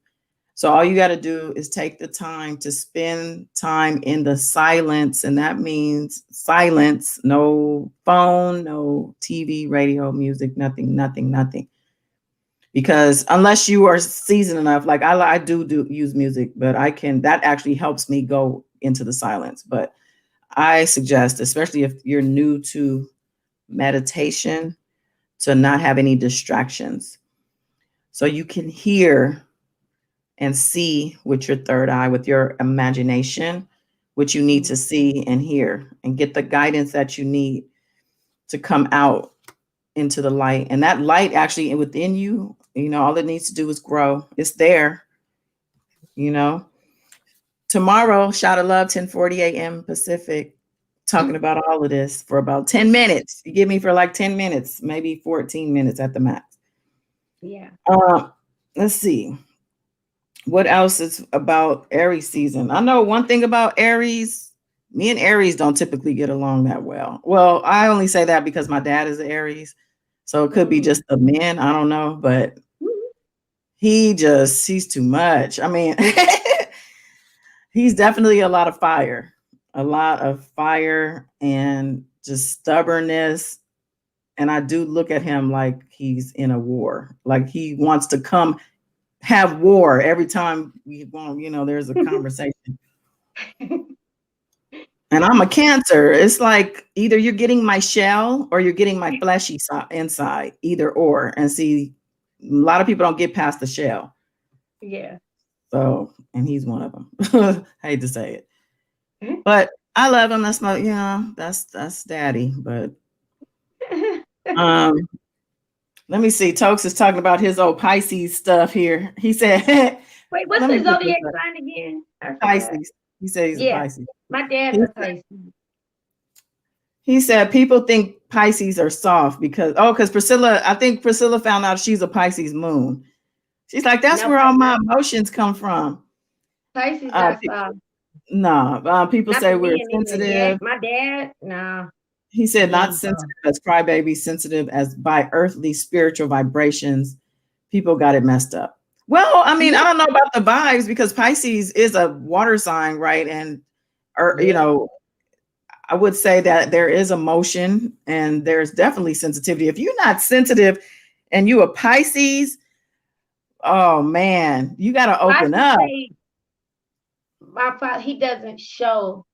So all you got to do is take the time to spend time in the silence. And that means silence, no phone, no TV, radio, music, nothing, nothing, nothing. Because unless you are seasoned enough, like I do use music, but that actually helps me go into the silence. But I suggest, especially if you're new to meditation, to not have any distractions. So you can hear and see with your third eye, with your imagination, what you need to see and hear, and get the guidance that you need to come out into the light. And that light actually within you, all it needs to do is grow. It's there, Tomorrow, Shot of Love, 10:40 a.m. Pacific, talking about all of this for about 10 minutes. You give me for like 10 minutes, maybe 14 minutes at the max. Yeah. Let's see. What else is about Aries season? I know one thing about Aries. Me and Aries don't typically get along that well. Well, I only say that because my dad is an Aries. So it could be just the men. I don't know. But he's too much. I mean, he's definitely a lot of fire and just stubbornness. And I do look at him like he's in a war, like he wants to come have war every time we want, there's a conversation. And I'm a Cancer. It's like either you're getting my shell or you're getting my fleshy inside, either or. And see, a lot of people don't get past the shell. Yeah. So, and he's one of them. I hate to say it, but I love him. That's that's daddy. But let me see. Tokes is talking about his old Pisces stuff here. He said, wait, what's the zodiac sign again? Pisces. He said he's a Pisces. My dad's a Pisces. He said people think Pisces are soft because I think Priscilla found out she's a Pisces moon. She's like, that's where all my emotions come from. Pisces are soft. No, people say we're sensitive. My dad, no. He said not sensitive as crybabies, sensitive as by earthly spiritual vibrations. People got it messed up. Well, I mean, I don't know about the vibes because Pisces is a water sign, right? And, I would say that there is emotion and there's definitely sensitivity. If you're not sensitive and you a Pisces, oh man, you got to open up. My father, he doesn't show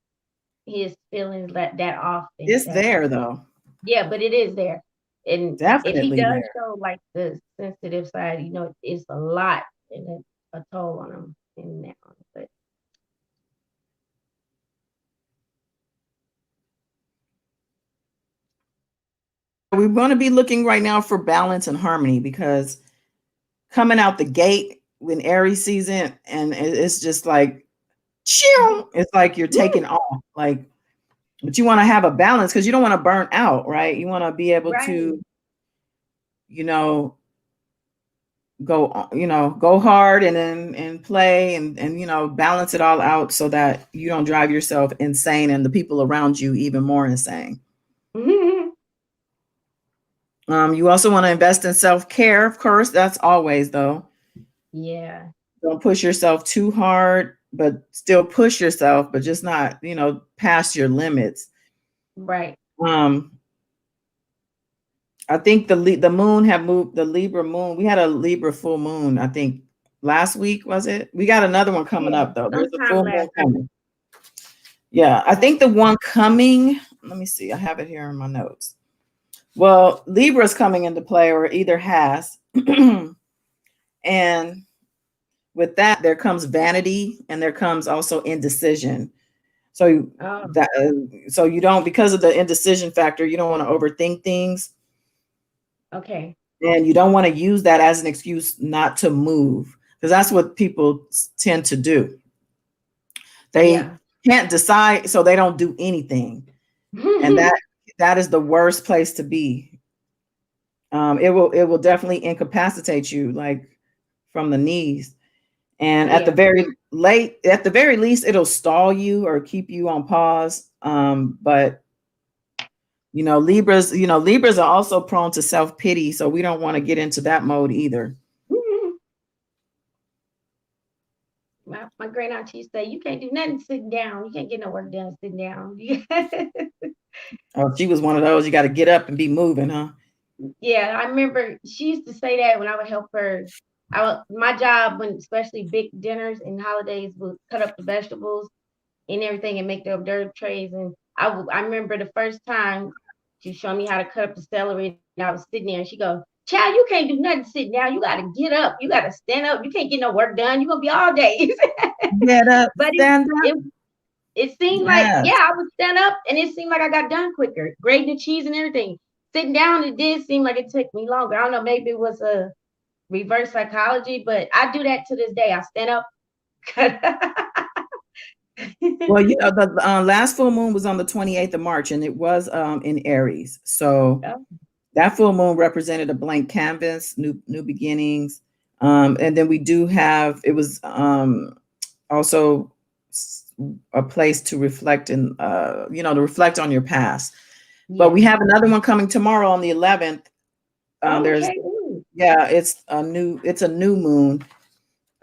his feelings that often. It's there though. Yeah, but it is there. And definitely if he does show like the sensitive side, it's a lot and a toll on him in that one. But we're going to be looking right now for balance and harmony because coming out the gate when Aries season, and it's just like, it's like you're taking off, like, but you want to have a balance because you don't want to burn out, right? You want to be able to, go hard and play and balance it all out so that you don't drive yourself insane and the people around you even more insane. You also want to invest in self-care, of course. That's always though. Yeah. Don't push yourself too hard, but still push yourself, but just not, past your limits. Right. I think the moon have moved, the Libra moon. We had a Libra full moon, I think last week, was it? We got another one coming up though. There's a full moon coming. Yeah, I think the one coming, let me see. I have it here in my notes. Well, Libra's coming into play or either has. And with that, there comes vanity and there comes also indecision. So so you don't, because of the indecision factor, you don't want to overthink things. Okay. And you don't want to use that as an excuse not to move, because that's what people tend to do. They can't decide, so they don't do anything. And that is the worst place to be. It will definitely incapacitate you, like from the knees. And Yeah. at the very least, it'll stall you or keep you on pause. But Libras are also prone to self-pity, so we don't want to get into that mode either. My great aunt used to say, you can't do nothing sitting down. You can't get no work done sitting down. Oh, she was one of those, you got to get up and be moving, huh? Yeah, I remember she used to say that when I would help her. My job, when especially big dinners and holidays, would cut up the vegetables and everything and make the hors d'oeuvre trays. And I remember the first time she showed me how to cut up the celery, and I was sitting there, and she goes, "Child, you can't do nothing sitting down. You got to get up. You got to stand up. You can't get no work done. You're gonna be all day." Get up, But stand up. it seemed like, Yes. yeah, I would stand up and it seemed like I got done quicker, grating the cheese and everything. Sitting down, it did seem like it took me longer. I don't know, maybe it was a reverse psychology, but I do that to this day. I stand up. Well, the last full moon was on the 28th of March, and it was in Aries. So Oh, that full moon represented a blank canvas, new beginnings. And then we do have, it was also a place to reflect and to reflect on your past. But we have another one coming tomorrow on the 11th. There's okay. Ooh, it's a new moon,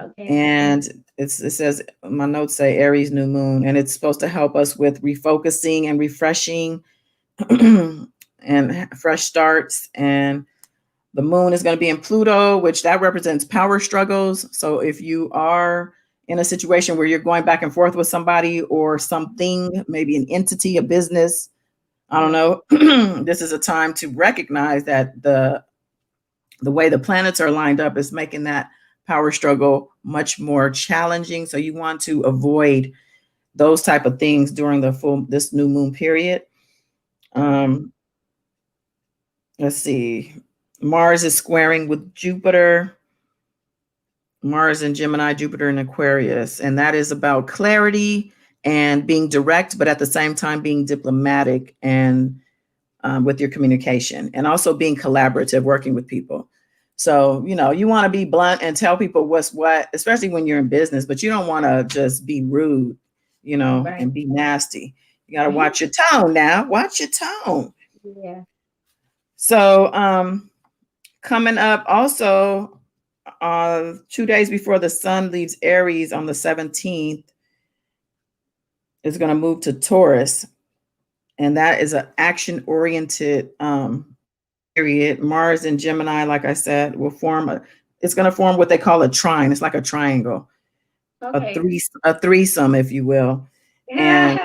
okay. and it says, my notes say Aries new moon, and it's supposed to help us with refocusing and refreshing and fresh starts. And the moon is going to be in Pluto, which that represents power struggles. So if you are in a situation where you're going back and forth with somebody or something, maybe an entity, a business, I don't know, this is a time to recognize that the way the planets are lined up is making that power struggle much more challenging. So you want to avoid those type of things during this new moon period. Let's see. Mars is squaring with Jupiter. Mars in Gemini, Jupiter in Aquarius. And that is about clarity and being direct, but at the same time being diplomatic and with your communication, and also being collaborative, working with people. So, you want to be blunt and tell people what's what, especially when you're in business, but you don't want to just be rude, Right. and be nasty. You got to watch your tone now. Watch your tone. Yeah. So, coming up also 2 days before the sun leaves Aries on the 17th, is going to move to Taurus. And that is an action-oriented period. Mars and Gemini, like I said, will it's going to form what they call a trine. It's like a triangle, Okay. a threesome, if you will. And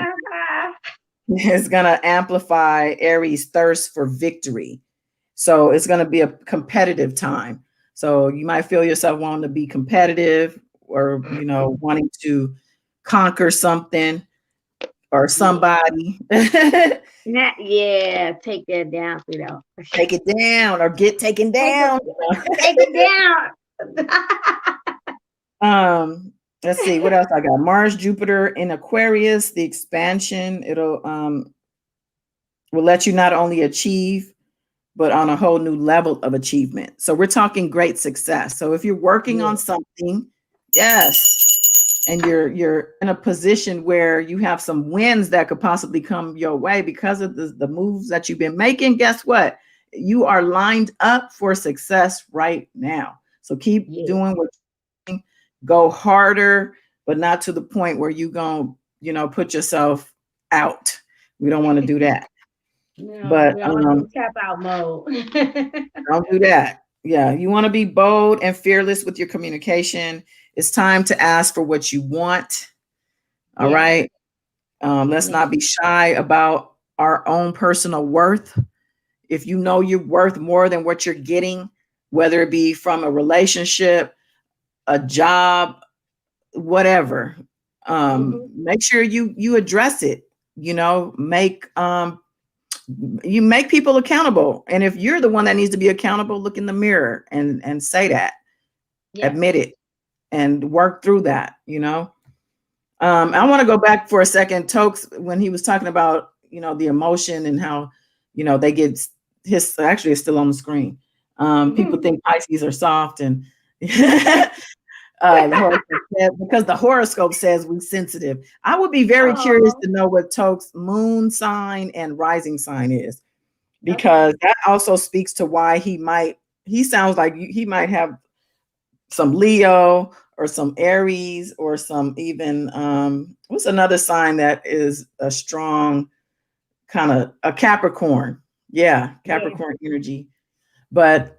it's going to amplify Aries' thirst for victory. So it's going to be a competitive time. So you might feel yourself wanting to be competitive or, wanting to conquer something or somebody. Yeah, take that down, Pluto. Take it down or get taken down. Take it down. Let's see what else I got. Mars, Jupiter in Aquarius, the expansion. It'll will let you not only achieve, but on a whole new level of achievement. So we're talking great success. So if you're working on something, yes, and you're in a position where you have some wins that could possibly come your way because of the moves that you've been making, guess what? You are lined up for success right now. So keep doing what you're doing. Go harder, but not to the point where you going to put yourself out. We don't want to do that. No, But we don't tap out mode. don't do that. Yeah, you want to be bold and fearless with your communication. It's time to ask for what you want. All right. Let's not be shy about our own personal worth. If you know you're worth more than what you're getting, whether it be from a relationship, a job, whatever, make sure you address it. You make people accountable. And if you're the one that needs to be accountable, look in the mirror and say that, admit it, and work through that. I want to go back for a second. Tokes, when he was talking about, the emotion and how, they get actually it's still on the screen. People think Pisces are soft, and The horoscope says, because the horoscope says we're sensitive. I would be very curious Oh, to know what Toke's moon sign and rising sign is, okay. because that also speaks to why he sounds like he might have some Leo or some Aries or some even what's another sign that is a strong kind of a Capricorn. Yeah, Yeah. Capricorn energy. But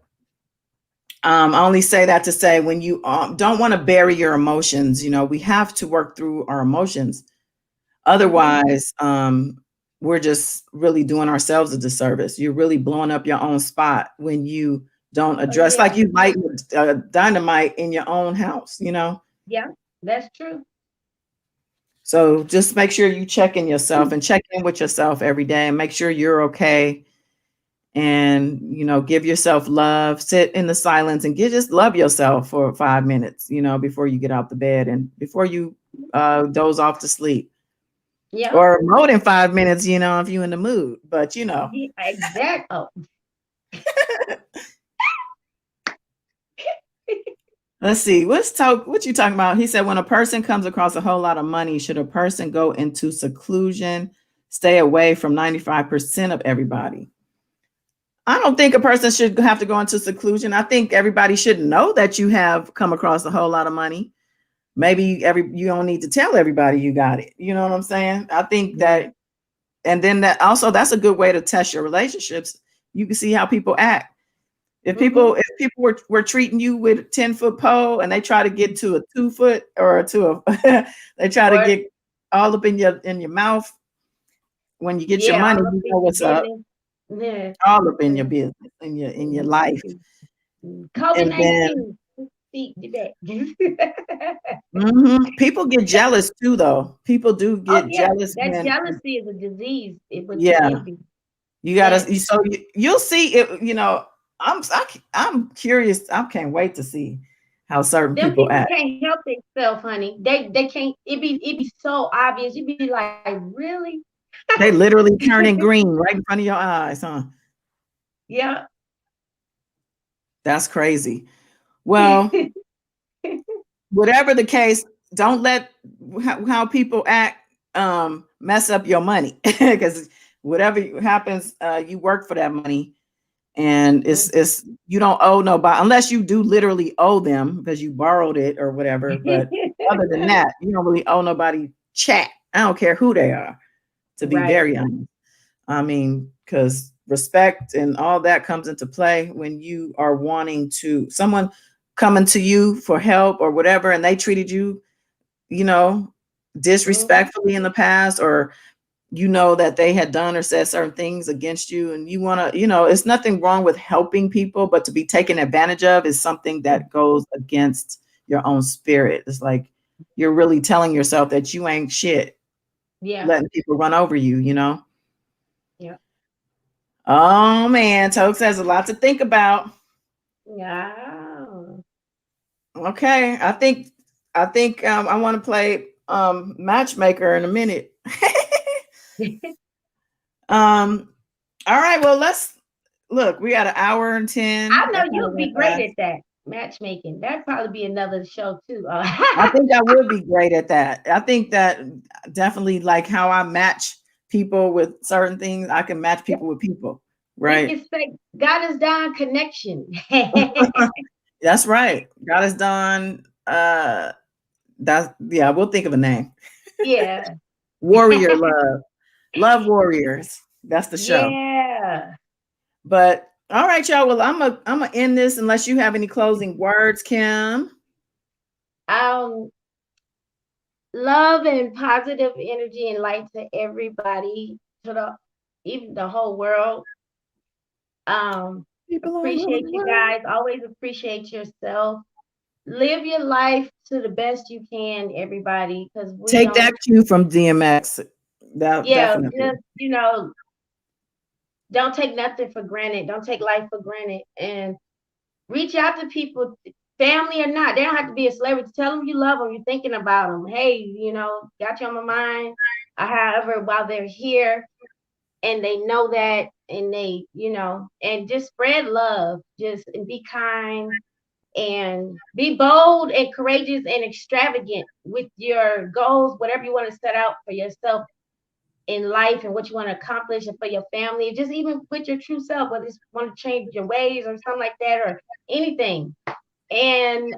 I only say that to say when you don't want to bury your emotions, we have to work through our emotions. Hmm. Otherwise, we're just really doing ourselves a disservice. You're really blowing up your own spot when you don't Oh, address, like yeah. you light dynamite in your own house. Yeah. That's true. So just make sure you check in yourself and check in with yourself every day and make sure you're okay. And give yourself love, sit in the silence and just love yourself for 5 minutes, before you get out the bed and before you doze off to sleep, Yeah. or more than 5 minutes, if you're in the mood, but Yeah, exactly. Oh. let's see, what you talking about. He said, when a person comes across a whole lot of money, should a person go into seclusion, stay away from 95% of everybody? I don't think a person should have to go into seclusion. I think everybody should know that you have come across a whole lot of money. Maybe you don't need to tell everybody you got it. You know what I'm saying? I think Yeah. that, and then that's a good way to test your relationships. You can see how people act. If Hmm. people were treating you with a 10-foot pole and they try to get to a 2 foot or to a they try to Or get all up in your mouth when you get your yeah, money, all up you in know your what's up. business. Yeah. All up in your Yeah. business, in your life. COVID And then 19. See that. people get jealous too, though. People do Oh get yeah, jealous that jealousy is a disease. It with the yeah, envy. you Yes. gotta, so you'll see it, I'm curious. I can't wait to see how certain Them people people act. can't help themselves, honey. They can't. It be so obvious. You be like, really? They literally turning green right in front of your eyes, huh? Yeah. That's crazy. Well, whatever the case, don't let how people act mess up your money, because whatever happens, you work for that money, and it's you don't owe nobody unless you do literally owe them because you borrowed it or whatever. But other than that, you don't really owe nobody chat. I don't care who they are, to be Right. very honest. I mean, because respect and all that comes into play when you are wanting to someone coming to you for help or whatever, and they treated you, you know, Hmm. disrespectfully in the past, or that they had done or said certain things against you, and you want to, it's nothing wrong with helping people, but to be taken advantage of is something that goes against your own spirit. It's like you're really telling yourself that you ain't shit, Yeah. letting people run over you. Yeah. Oh man, Tokes has a lot to think about. Yeah. Okay, I think I want to play matchmaker in a minute. um all right, well, let's look, we got an hour and 10. I know That kind of you'll went be great fast. at that matchmaking. That'd probably be another show too. I think I would be great at that. I think that definitely, like how I match people with certain things, I can match people with people, We right? can say God is down connection. That's right. God is done. That's, yeah, we'll think of a name. Yeah. Warrior love warriors. That's the show. Yeah. But all right, y'all. Well, I'm gonna end this unless you have any closing words, Kim. Um, love and positive energy and light to everybody, to the even the whole world. People all over Appreciate the you world. guys. Always appreciate yourself. Live your life to the best you can, everybody, because we Take that don't. cue from DMX. That Yeah, definitely. just don't take nothing for granted. Don't take life for granted, and reach out to people, family or not. They don't have to be a celebrity. Tell them you love them. You're thinking about them. Hey, got you on my mind. However, while they're here and they know that, and they, and just spread love. Just and be kind. and be bold and courageous and extravagant with your goals, whatever you want to set out for yourself in life and what you want to accomplish and for your family. Just even put your true self, whether it's want to change your ways or something like that or anything. And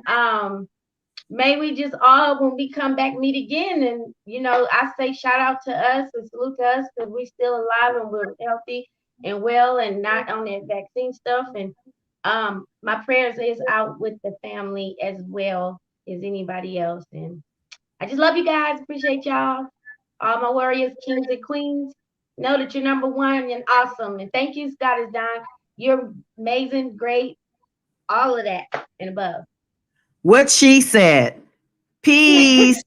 may we just all, when we come back, meet again. And, you know, I say shout out to us and salute to us because we're still alive and we're healthy and well and not on that vaccine stuff. And my prayers is out with the family as well as anybody else. And I just love you guys. Appreciate y'all. All my warriors, kings and queens. Know that you're number one and awesome. And thank you, Scott is Don. You're amazing, great, all of that and above. What she said. Peace.